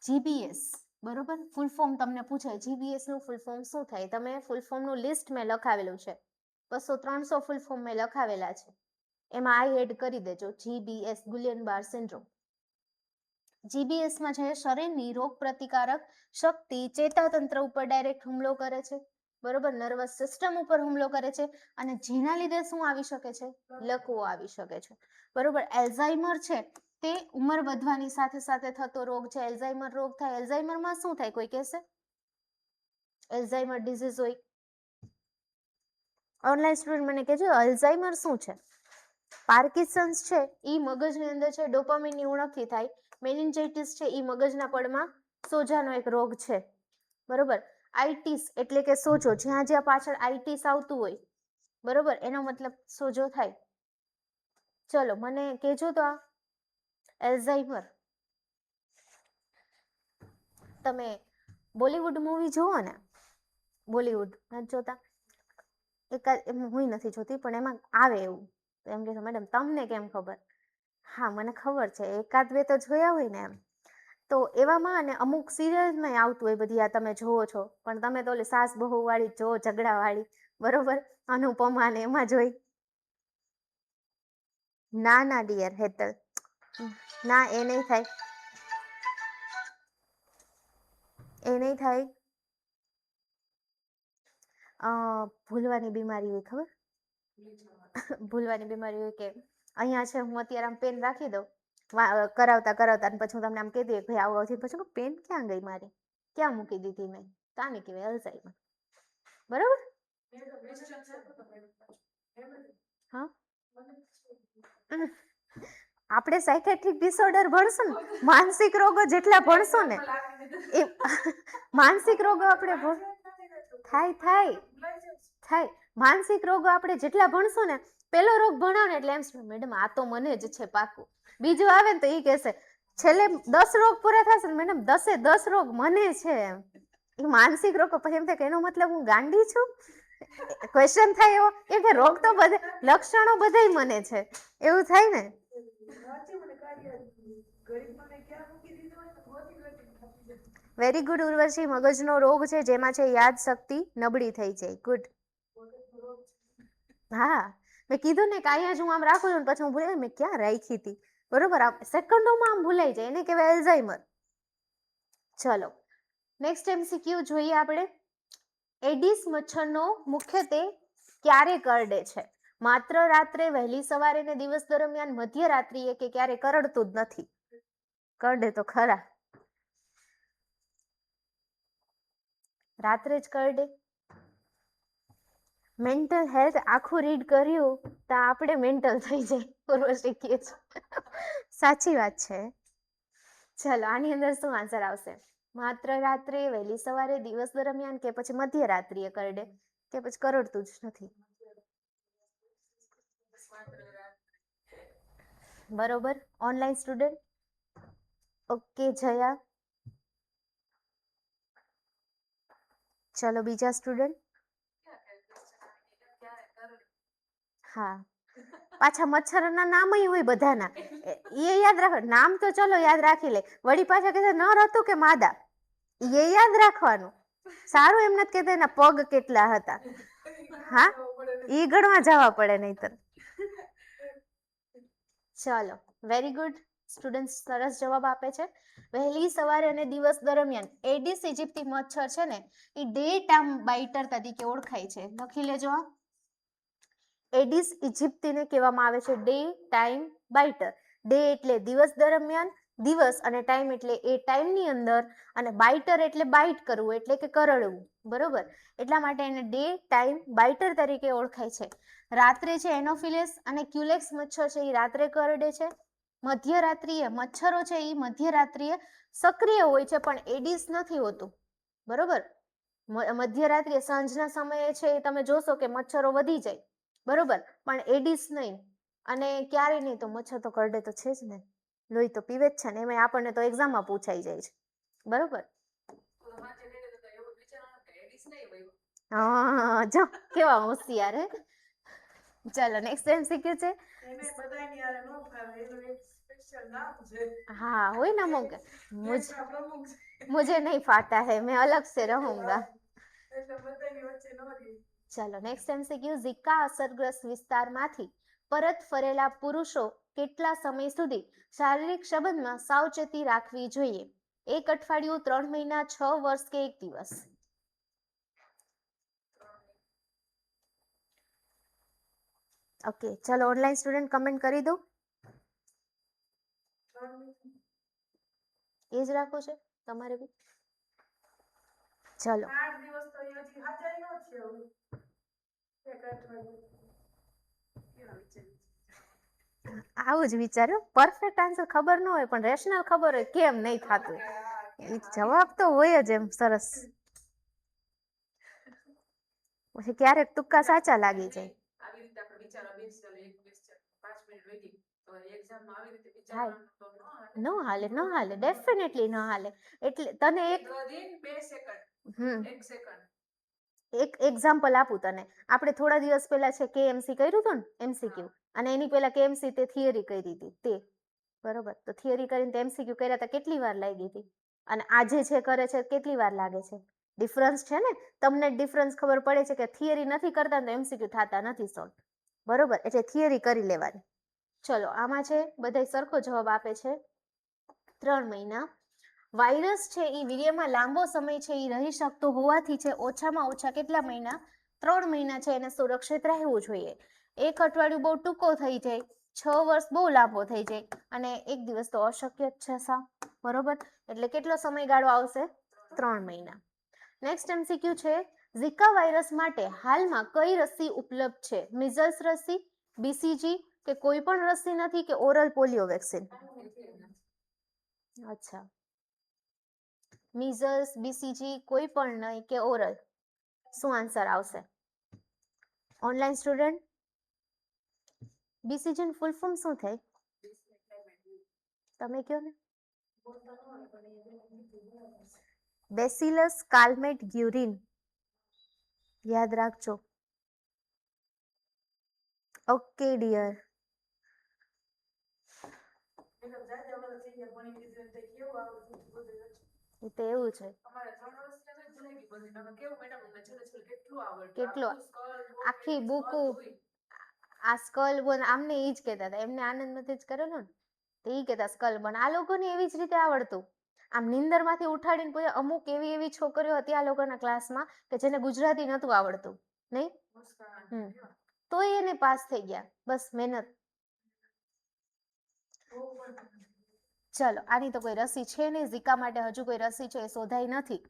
GBS બરોબર, ફૂલ ફોર્મ તમને પૂછાય GBS નું ફૂલ ફોર્મ શું થાય? તમે ફૂલ ફોર્મ નું લિસ્ટ મેં લખાવેલું છે, 200-300 ફૂલ ફોર્મ મેં લખાવેલા છે, એમાં આઈ એડ કરી દેજો. GBS ગુલિયન બાર સિન્ડ્રોમ. GBS માં છે શરીરની રોગ પ્રતિકારક શક્તિ ચેતાતંત્ર ઉપર ડાયરેક્ટ હુમલો કરે છે, બરોબર, નર્વસ સિસ્ટમ ઉપર હુમલો કરે છે, અને જેના લીધે શું આવી શકે છે? લકવો આવી શકે છે, બરોબર. એલ્ઝાઇમર છે તે ઉંમર વધવાની સાથે સાથે થતો રોગ છે. એલ્ઝાઇમર રોગ થાય, એલ્ઝાઇમરમાં શું થાય કોઈ કહેશે? એલ્ઝાઇમર ડિઝીઝ હોય. ઓનલાઈન સ્ટુડન્ટ મને કહેજો અલ્ઝાઇમર શું છે? પાર્કિન્સન્સ છે એ મગજની અંદર છે ડોપામિનની ઉણપથી થાય. મેનિન્જાઇટિસ છે એ મગજના પડમાં સોજાનો એક રોગ છે, બરોબર. આઈટિસ એટલે કે સોજો, જ્યાં જ્યાં પાછળ આઈટિસ આવતું હોય, બરોબર, એનો મતલબ સોજો થાય. ચલો મને કહેજો તો આ એલ્ઝાઇમર. તમે બોલિવૂડ મૂવી જુઓ ને, બોલિવૂડ નથી જોતા? એકાદ હું નથી જોતી પણ એમાં આવે એવું, એમ કે મેડમ તમને કેમ ખબર? હા મને ખબર છે, એકાદ બે તો જોયા હોય ને એમ. તો એવામાં અને અમુક સિરિયલમાં આવતું હોય બધી, આ તમે જોવો છો, પણ તમે તો ઓલી સાસ બહુ વાળી જો, ઝઘડા વાળી, બરોબર, અનુપમા ને એમાં જોઈ. ના ના ડિયર હેતલ, ના એ નહીં થાય, એ નહીં થાય. ભૂલવાની બીમારી હોય ખબર? ભૂલવાની બીમારી હોય કે અહીંયા છે, હું અત્યારે આમ પેન રાખી દઉં કરાવતા કરાવતા, અને પછી હું તમને આમ કહી દઉં ભાઈ આવું આવતી, પછી પેન ક્યાં ગઈ મારી, ક્યાં મૂકી દીધી મેં? કાને કહેવાય અલ્ઝાઇમર, બરોબર. હા આપણે સાયકેટ્રિક ડિસઓર્ડર ભણશું ને, માનસિક રોગો જેટલા ભણશું ને એ માનસિક રોગો આપણે થાય માનસિક રોગો આપણે જેટલા ભણશું ને, પેલો રોગ ભણાવો ને એટલે એમ મેડમ આ તો મને જ છે પાકું. બીજું આવે ને તો એ કહેશે છેલ્લે 10 રોગ પૂરા થશે ને મેડમ 10 રોગ મને છે એમ. એ માનસિક રોગ પછી એમ થાય કે એનો મતલબ હું ગાંડી છું? ક્વેશ્ચન થાય એવો, કેમ કે રોગ તો બધે લક્ષણો બધાય મને છે એવું થાય ને. Very good Urvashi. મગજનો રોગ છે જેમાં છે યાદ શક્તિ નબળી થઈ જાય. ગુડ. હા મેં કીધું ને કે અહીંયા જ હું આમ રાખું છું પછી હું ભૂલાય મેં ક્યાં રાખી હતી, બરોબર, સેકન્ડોમાં આમ ભૂલાઈ જાય, એને કહેવાય એલ્ઝાઇમર. ચલો નેક્સ્ટ MCQ જોઈએ આપણે. એડિસ મચ્છરનો મુખ્યત્વે ક્યારે કરડે છે? માત્ર રાત્રે, વહેલી સવારે ને દિવસ દરમિયાન, મધ્યરાત્રિએ કે ક્યારે કરડતું જ નથી? કરડે તો ખરા, રાત્રે જ કરડે. મેન્ટલ હેલ્થ આખું રીડ કર્યું તો આપણે મેન્ટલ થઈ જાય, ઉર્વશી કહે છે. સાચી વાત છે. ચલો આની અંદર શું આન્સર આવશે? માત્ર રાત્રે, વહેલી સવારે, દિવસ દરમિયાન, કે પછી મધ્યરાત્રિએ કરડે, કે પછી કરડતું જ નથી? બરોબર. ઓનલાઈન સ્ટુડન્ટ ઓકે જયા. ચલો બીજા સ્ટુડન્ટ. હા પાછા મચ્છરના નામ હોય બધાના, એ યાદ રાખો. નામ તો ચલો યાદ રાખી લે, વળી પાછા કે નર હતું કે માદા, એ યાદ રાખવાનું. સારું એમ નથી કહેતા એના પગ કેટલા હતા, હા ઈ ગણવા જવા પડે નહીતર. ચલો વેરી ગુડ સ્ટુડન્ટ, સરસ જવાબ આપે છે. વહેલી સવારે અને દિવસ દરમિયાન એડિસ ઇજિપ્તી મચ્છર છે ને એ ડે ટાઈમ બાઇટર તરીકે ઓળખાય છે. લખી લેજો. એડિસ ઇજિપ્તીને કહેવામાં આવે છે ડે ટાઈમ બાઇટર. ડે એટલે દિવસ દરમિયાન, દિવસ અને ટાઈમ એટલે એ ટાઈમની અંદર, અને બાઇટર એટલે બાઇટ કરવું એટલે કે કરડવું. બરોબર, એટલા માટે એને ડે ટાઈમ બાઇટર તરીકે ઓળખાય છે. રાત્રે છે એનોફિલિસ અને ક્યુલેક્સ મચ્છર છે એ રાત્રે કરડે છે. મધ્યરાત્રિએ મચ્છરો છે એ મધ્યરાત્રિએ સક્રિય હોય છે પણ એડિસ નથી હોતું. બરોબર, મધ્યરાત્રિએ સાંજના સમયે છે એ તમે જોશો કે મચ્છરો વધી જાય. બરોબર, પણ એડિસ નહીં. અને ક્યારે નહીં તો મચ્છર તો કરડે તો છે જ ને, લોહી તો પીવે જ છે ને, એમાં આપણને તો એક્ઝામમાં પૂછાઈ જાય છે. બરોબર, હા જો કેવા હોશિયાર હે. ચલો નેક્સ્ટ MCQ છે.
એને બધાયની હારે નો ફાવે, એનું એક સ્પેશિયલ નામ છે.
हाँ वही ना मुझे
દેશના પ્રમુખ છે.
मुझे नहीं फाता है, मैं अलग से रहूंगा.
એટલે બધાયની વચ્ચે નો રહી.
ચલો નેક્સ્ટ MCQ. ઝિકા અસરગ્રસ્ત વિસ્તારમાંથી પરત ફરેલા પુરુષો કેટલા સમય સુધી શારીરિક સંબંધમાં સાવચેતી રાખવી જોઈએ? 1 અઠવાડિયું, 3 મહિના, 6 વર્ષ કે 1 દિવસ? ઓકે ચલો ઓનલાઈન સ્ટુડન્ટ કમેન્ટ કરી દો. એ જ રાખો છે તમારે બી. ચલો
8 દિવસ તો એ હજી હાજાઈ નો છે હવે. એક અઠવાડિયું. કેવા વિચાર?
આવું જ વિચાર્યું. પરફેક્ટ આન્સર ખબર ન હોય પણ રેશનલ ખબર હોય કેમ નહીં થતું. એ જવાબ તો હોય જ એમ સરસ. પછી ક્યારેક તુક્કા સાચા લાગી જાય.
આવી રીતે આપણે વિચારો બેસી એક ક્વેશ્ચન 5 મિનિટ વધી તો એક્ઝામમાં આવી રીતે વિચારવાનું તો
ન હાલે, ન હાલે, ડેફિનેટલી ન હાલે. એટલે તને એક
2 સેકન્ડ, 1 સેકન્ડ
એક એક્ઝામ્પલ આપું તને. આપણે થોડા દિવસ પહેલા છે KMC કર્યું હતું ને MCQ, અને એની પહેલા KMC તે થિયરી કરી હતી તે. બરોબર, તો થિયરી કરીને તે MCQ કર્યા હતા કેટલી વાર લાગી હતી, અને આજે છે કરે છે કેટલી વાર લાગે છે? ડિફરન્સ છે ને. તમને ડિફરન્સ ખબર પડે છે કે થિયરી નથી કરતા તો MCQ થતા નથી સોલ્વ. બરોબર, એટલે થિયરી કરી લેવાની. ચલો આમાં છે બધા સરખો જવાબ આપે છે 3 મહિના. વાયરસ છે એ વીર્યમાં લાંબો સમય છે એ રહી શકતો હોવાથી છે ઓછામાં ઓછા કેટલા મહિના? 3 મહિના છે એને સુરક્ષિત રહેવું જોઈએ. 1 અઠવાડિયું બહુ ટૂંકો થઈ જાય, 6 વર્ષ બહુ લાંબો થઈ જાય, અને 1 દિવસ તો અશક્ય જ છે સાવ. બરોબર, એટલે કેટલો સમયગાળો આવશે? 3 મહિના. નેક્સ્ટ MCQ છે. ઝિકા વાયરસ માટે હાલમાં કઈ રસી ઉપલબ્ધ છે? મિઝલ્સ રસી, BCG કે કોઈ પણ રસી નથી, કે ઓરલ પોલિયો વેક્સિન? અચ્છા, મિઝલ્સ, BCG કોઈ પણ નહીં કે ઓરલ? શું આન્સર આવશે? ઓનલાઈન સ્ટુડન્ટ, BCG નું ફૂલ ફોર્મ શું થાય? તમે કહો ને. Bacillus Calmette Guerin. યાદ રાખજો. Okay dear.
એટલે જાજા વર્ષ થઈ ગયા ભણી લીધું એટલે કેવું આવડતું બધું.
એ તો એવું છે.
અમારે 3 વર્ષ થયા તો ભૂલાઈ ગઈ બધી. તમે કેવું મેડમ અમને છેલ્લે છેલ્લે કેટલું આવડતું.
કેટલું આખી બુક આ સ્કલ બોન આમને ઈ જ કહેતા હતા. એમને આનંદમાંથી જ કરેલો ને, તો ઈ કહેતા સ્કલ બોન. આ લોકોને એવી જ રીતે આવડતું. આમ નીંદરમાંથી ઉઠાડીને પછી અમુક એવી એવી છોકરીઓ હતી આ લોકોના ક્લાસમાં કે જેને ગુજરાતી નહોતું આવડતું, નહીં? તોય એને પાસ થઈ ગયા. બસ મહેનત. ચલો આની તો કોઈ રસી છે નહીં. ઝિકા માટે હજુ કોઈ રસી છે એ શોધાઈ નથી,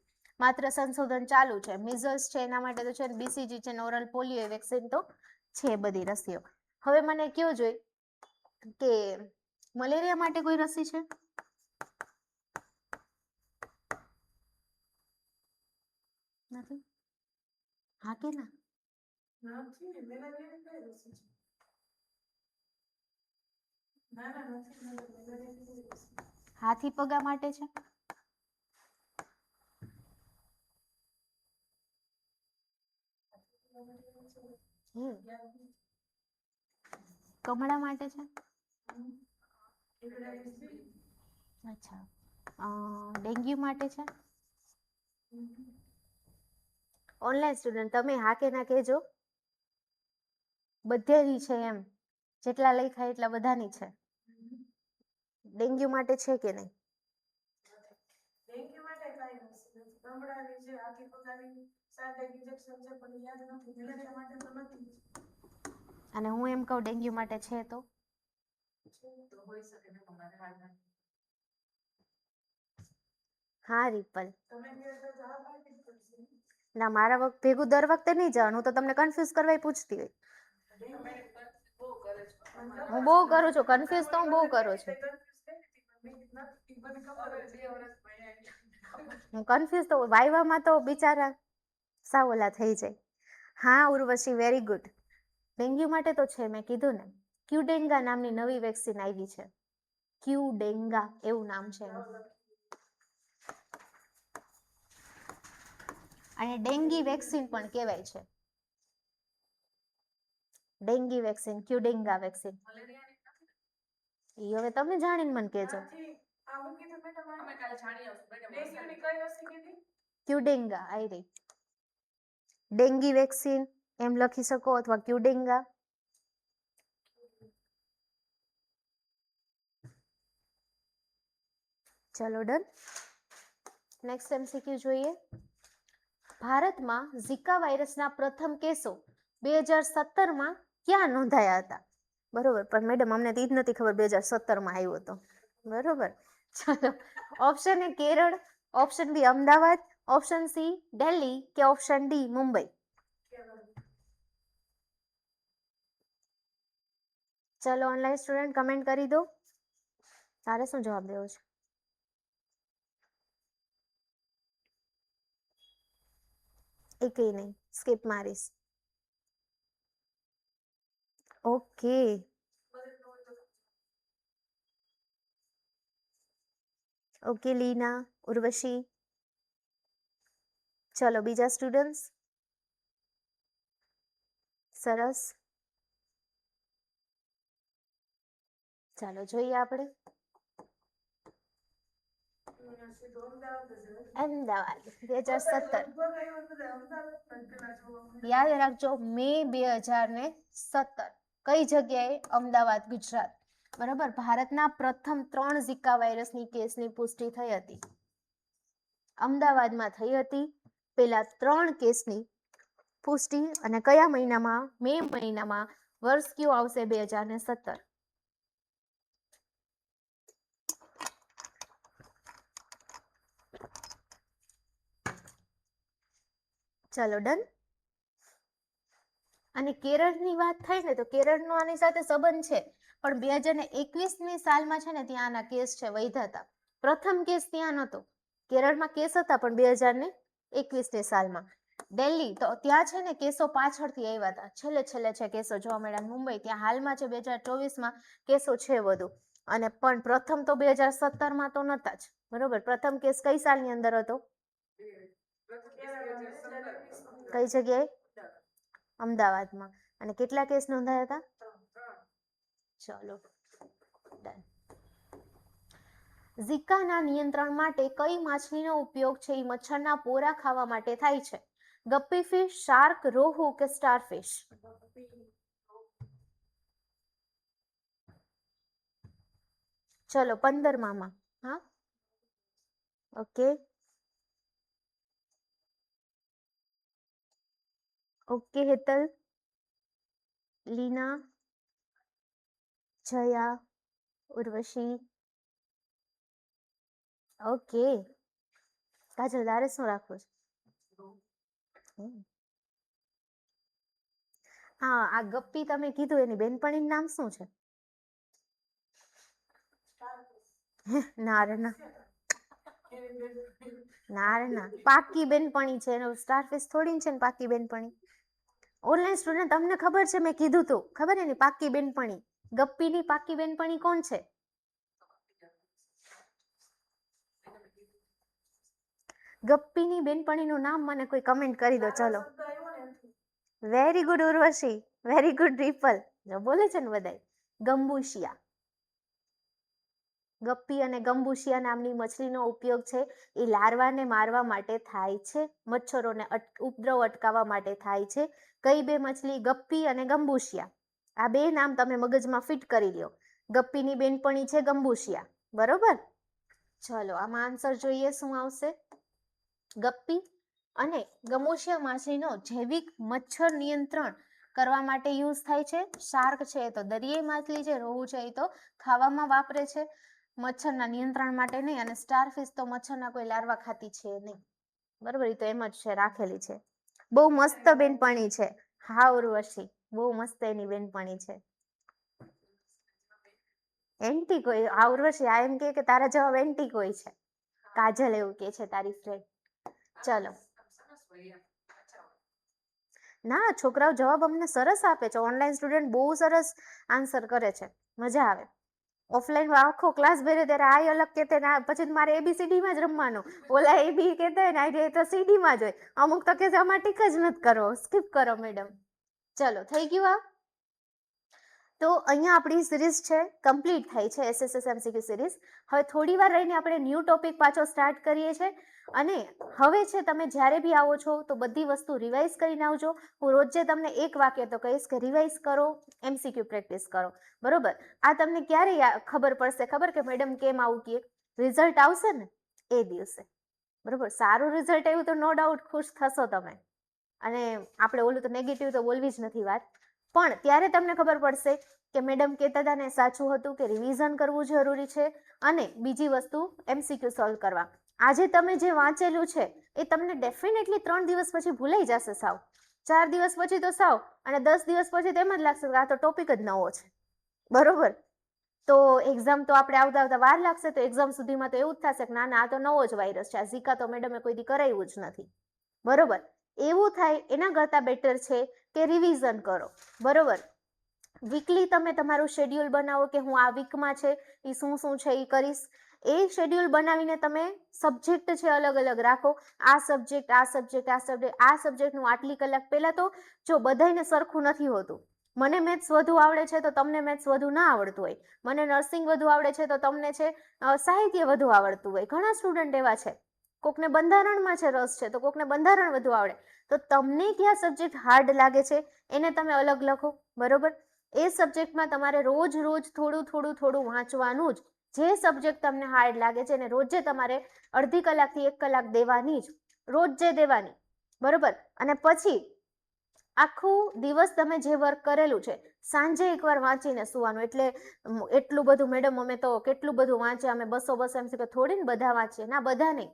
માત્ર સંશોધન ચાલુ છે. મિઝલ્સ છે એના માટે તો છે, BCG છે, ઓરલ પોલિયો વેક્સિન તો છે બધી રસીઓ. હવે મને કયો જોઈ કે મલેરિયા માટે કોઈ રસી છે? નથી? હા કે ના?
નથી ને, મેલેરિયાની કઈ રસી છે? ના ના નથી, મેલેરિયાની કોઈ રસી.
હાથી પગા માટે છે? કમળા માટે છે? અચ્છા. ડેન્ગ્યુ માટે છે? ઓનલાઈન સ્ટુડન્ટ તમે હા કે ના કહેજો. બધેની છે એમ, જેટલા લખ્યા એટલા બધાની છે. ડેન્ગ્યુ માટે છે કે નહીં?
રમડાની જે હાથી પગાની સાથે ઇન્જેક્શન છે પણ યાદ નથી. મેલેરિયા માટે તો નથી જ.
અને હું એમ કહું ડેન્ગ્યુ માટે છે તો
તો હોઈ શકે ને તમારે હાલમાં.
હા રીપલ.
તમે બે તો જવાબ આપી જ પડશે.
ના મારા વખત ભેગું દર વખતે નહીં જવાનું. હું તો તમને કન્ફ્યુઝ કરવા પૂછતી હોય. હું બહુ કરું છું કન્ફ્યુઝ તો હું બહુ કરું છું. હું કન્ફ્યુઝ તો વાયવામાં તો બિચારા સાવ ઓલા થઈ જાય. હા ઉર્વશી વેરી ગુડ. ડેન્ગ્યુ માટે તો છે મેં કીધું ને. ક્યુડેન્ગા નામની નવી વેક્સિન આવી છે. ક્યુડેન્ગા એવું નામ છે એનું. અને ડેન્ગી વેક્સિન પણ કહેવાય છે. ડેન્ગી વેક્સિન ક્યુડેન્ગા વેક્સિન. ઈ હવે તમે જાણીને મને કહેજો. ક્યુડેન્ગા આઈ રહી. ડેન્ગી વેક્સિન એમ લખી શકો અથવા ક્યુડેન્ગા. ચલો ડન. નેક્સ્ટ MCQ જોઈએ. ભારતમાં ઝિકા વાયરસના પ્રથમ કેસો 2017માં ક્યાં નોંધાયા હતા? બરોબર પણ મેડમ અમને તો ઈ જ નથી ખબર 2017માં આવ્યો હતો. બરોબર. ચલો option A Kerala, option B Ahmedabad, option C Delhi કે ઓપ્શન ડી મુંબઈ. ચલો ઓનલાઈન સ્ટુડન્ટ કમેન્ટ કરી દો. તારે શું જવાબ દેવો છે? એકેય નહીં, સ્કીપ મારીશ. ઓકે. ઓકે લીના, ઉર્વશી. ચલો બીજા સ્ટુડન્ટ્સ. સરસ. ચાલો જોઈએ આપણે. અમદાવાદ 2017. યાદ રાખજો મે 2017. કઈ જગ્યાએ? અમદાવાદ ગુજરાત. બરાબર. ભારતના પ્રથમ 3 ઝિકા વાયરસની કેસની પુષ્ટિ થઈ હતી. અમદાવાદમાં થઈ હતી પેલા 3 કેસની પુષ્ટિ. અને કયા મહિનામાં? મે મહિનામાં. વર્ષ કયું આવશે? 2017. ચલો ડન. અને કેરળની વાત થાય ને તો કેરળનો આની સાથે સંબંધ છે પણ 2021ની સાલમાં છે ને ત્યાં આના કેસ છે વધ્યા હતા. પ્રથમ કેસ ત્યાં નહોતો. કેરળમાં કેસ હતા પણ 2021ની સાલમાં. દિલ્હી તો ત્યાં છે ને કેસો પાછળથી આવ્યા હતા. છેલ્લે છે કેસો જોવા મળ્યા. મુંબઈ ત્યાં હાલમાં છે 2024માં કેસો છે વધુ. અને પણ પ્રથમ તો 2017માં તો નહોતા જ. બરોબર. પ્રથમ કેસ કઈ સાલની અંદર હતો? કઈ જગ્યાએ? અમદાવાદમાં. અને કેટલા કેસ નોંધાયા હતા? ચલો ડન. ઝિકાના નિયંત્રણ માટે કઈ માછલીનો ઉપયોગ છે એ મચ્છરના પોરા ખાવા માટે થાય છે? ગપ્પી ફિશ, શાર્ક, રોહુ કે સ્ટારફિશ? ચલો 15માં. હા ઓકે. ઓકે હેતલ, લીના, જયા, ઉર્વશી. ઓકે. કાજલ તારે શું રાખવું છે? હા આ ગપ્પી તમે કીધું એની બેનપણીનું નામ શું છે? ના રે ના. ના રે ના. પાકી બેનપણી છે. એનો સ્ટારફિશ થોડી છે ને પાકી બેનપણી. ઓનલાઈન સ્ટુડન્ટ તમને ખબર છે મેં કીધું તું ખબર એની પાકી બેનપણી. ગપ્પીની પાકી બેનપણી કોણ છે? ગપ્પીની બેનપણીનું નામ મને કોઈ કમેન્ટ કરી દો. ચલો. Very good Urvashi. Very good ripple. જો બોલે છે ને બધાય. ગંબુશિયા. ગપ્પી અને ગંબુશિયા નામની મછલીનો ઉપયોગ છે એ લાર્વાને મારવા માટે થાય છે. મચ્છરોને ઉપદ્રવ અટકાવવા માટે થાય છે. કઈ બે મછલી? ગપ્પી અને ગંબુશિયા. આ બે નામ તમે મગજમાં ફિટ કરી લ્યો. ગપ્પીની બેનપણી છે ગંબુશિયા. બરોબર. ચલો આમાં આન્સર જોઈએ શું આવશે. ગપ્પી અને ગમોશિયા માછલીનો જૈવિક મચ્છર નિયંત્રણ કરવા માટે યુઝ થાય છે. શાર્ક છે એ તો દરિયાઈ માછલી છે, રોહુ છે એ તો ખાવામાં વાપરે છે, મચ્છરના નિયંત્રણ માટે નહીં. અને સ્ટારફિશ તો મચ્છરના કોઈ લાર્વા ખાતી છે નહીં, બરોબર, એ તો એમ જ છે, રાખેલી છે. બહુ મસ્ત બેનપણી છે. હા ઉર્વશી, બહુ મસ્ત એની બેનપણી છે. એન્ટી કોઈ? આ ઉર્વશી આ એમ કે તારા જવાબ એન્ટી કોઈ છે. કાજલ એવું કે છે તારી ફ્રેન્ડ. ચલો, ના છોકરાઓ જવાબ અમને સરસ આપે છે. ઓનલાઈન સ્ટુડન્ટ બહુ સરસ આન્સર કરે છે, મજા આવે. ઓફલાઈન આખો ક્લાસ ભરે ત્યારે આ અલગ કહેતે ને પછી મારે ABCD માં જ રમવાનું. ઓલા AB કહેતા હોય ને આ તો CD માં જ હોય. અમુક તો કે આમાં ટીક જ નથી કરો, સ્કીપ કરો મેડમ. ચલો, થઈ ગયું આ? તો અહીંયા આપણી સિરીઝ છે કમ્પ્લીટ થઈ છે, SSS MCQ સિરીઝ. હવે થોડી વાર રહીને આપણે ન્યૂ ટોપિક પાછો સ્ટાર્ટ કરીએ છીએ. અને હવે છે તમે જ્યારે બી આવો છો તો બધી વસ્તુ રિવાઇઝ કરીને આવજો. હું રોજે તમને એક વાક્ય તો કહીશ કે રિવાઇઝ કરો, MCQ પ્રેક્ટિસ કરો, બરોબર. આ તમને ક્યારે ખબર પડશે? ખબર કે મેડમ કેમ આવું કહે? રિઝલ્ટ આવશે ને એ દિવસે, બરોબર. સારું રિઝલ્ટ આવ્યું તો નો ડાઉટ ખુશ થશો તમે. અને આપણે ઓલું તો નેગેટિવ તો બોલવી જ નથી વાત, પણ ત્યારે તમને ખબર પડશે કે મેડમ કહેતા હતા ને સાચું હતું કે રિવિઝન કરવું જરૂરી છે. અને બીજી વસ્તુ MCQ સોલ્વ કરવા. આજે તમે જે વાંચેલું છે એ તમને ડેફિનેટલી 3 દિવસ પછી ભૂલાઈ જશે સાવ, 4 દિવસ પછી તો સાવ, અને 10 દિવસ પછી તો એમ જ લાગશે કે આ તો ટોપિક જ નવો છે, બરોબર. તો એક્ઝામ તો આપણે આવતા વાર લાગશે, તો એક્ઝામ સુધીમાં તો એવું જ થશે કે ના ના આ તો નવો જ વાયરસ છે, આ ઝીકા તો મેડમે કોઈ દી કરાવ્યું જ નથી, બરોબર. એવું થાય એના કરતાં બેટર છે કે રિવિઝન કરો, બરોબર. વીકલી તમે તમારું શેડ્યુલ બનાવો કે હું આ વીકમાં છે એ શું છે એ કરીશ. એ શેડ્યુલ બનાવીને તમે સબ્જેક્ટ છે અલગ અલગ રાખો. આ સબ્જેક્ટનું આટલી કલાક. પહેલા તો જો બધાને સરખું નથી હોતું. મને મેથ્સ વધુ આવડે છે તો તમને મેથ્સ વધુ ના આવડતું હોય. મને નર્સિંગ વધુ આવડે છે તો તમને છે સાહિત્ય વધુ આવડતું હોય. ઘણા સ્ટુડન્ટ એવા છે. કોકને બંધારણમાં છે રસ છે તો કોકને બંધારણ વધુ આવડે. તો તમને કયા સબ્જેક્ટ હાર્ડ લાગે છે એને તમે અલગ લખો, બરોબર. એ સબ્જેક્ટમાં તમારે રોજ થોડું વાંચવાનું જ. જે સબ્જેક્ટ તમને હાર્ડ લાગે છે એને રોજે તમારે અડધી કલાકથી 1 કલાક દેવાની જ, રોજે દેવાની, બરોબર. અને પછી આખું દિવસ તમે જે વર્ક કરેલું છે સાંજે એકવાર વાંચીને સુવાનું. એટલે એટલું બધું મેડમ અમે તો કેટલું બધું વાંચ્યા, અમે 200 MCQ થોડી ને બધા વાંચીએ, ના બધા નહીં.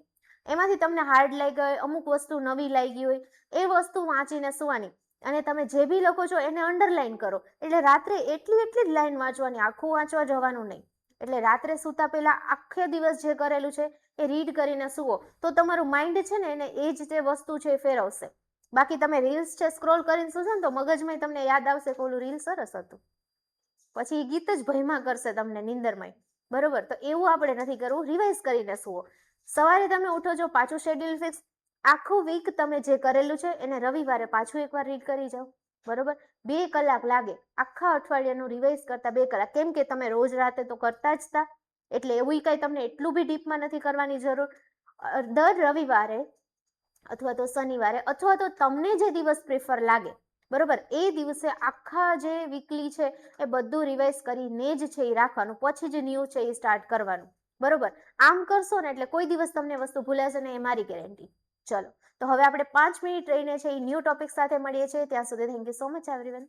એમાંથી તમને હાર્ડ લાગી હોય, અમુક વસ્તુ નવી લાગી હોય, એ વસ્તુ વાંચીને સુવાની. અને તમે જે બી લખો છો એને અંડરલાઈન કરો. એટલે રાત્રે એટલી જ લાઈન વાંચવાની, આખું વાંચવા જવાનું નહીં. એટલે રાત્રે સૂતા પહેલા આખે દિવસ જે કરેલું છે એ રીડ કરીને સુવો, તો તમારું માઇન્ડ છે ને એને એ જ તે વસ્તુ છે એ ફેરવશે. બાકી તમે રીલ્સ છે સ્ક્રોલ કરીને સુશો ને તો મગજમાં તમને યાદ આવશે કે ઓલું રીલ સરસ હતું, પછી એ ગીત જ ભયમાં કરશે તમને નીંદરમાં, બરોબર. તો એવું આપણે નથી કરવું, રિવાઇઝ કરીને સુવો. સવારે તમે ઉઠો છો, પાછું શેડ્યુલ ફિક્સ. આખું વીક તમે જે કરેલું છે એને રવિવારે પાછું એકવાર રીડ કરી જાઓ, બરોબર. 2 કલાક લાગે આખા અઠવાડિયાનું રિવાઇઝ કરતા, 2 કલાક. કેમ કે તમે રોજ રાતે તો કરતા જ હતા, એટલે એવું કઈ તમને એટલું બી ડીપમાં નથી કરવાની જરૂર. દર રવિવારે અથવા તો શનિવારે અથવા તો તમને જે દિવસ પ્રિફર લાગે, બરોબર, એ દિવસે આખા જે વીકલી છે એ બધું રિવાઇઝ કરીને જ છે એ રાખવાનું. પછી જે ન્યૂ છે એ સ્ટાર્ટ કરવાનું, બરોબર. આમ કરશો ને એટલે કોઈ દિવસ તમને વસ્તુ ભૂલાશે ને, એ મારી ગેરંટી. ચલો, તો હવે આપણે 5 મિનિટ રહીને છે એ ન્યૂ ટોપિક સાથે મળીએ છીએ. ત્યાં સુધી thank you so much everyone.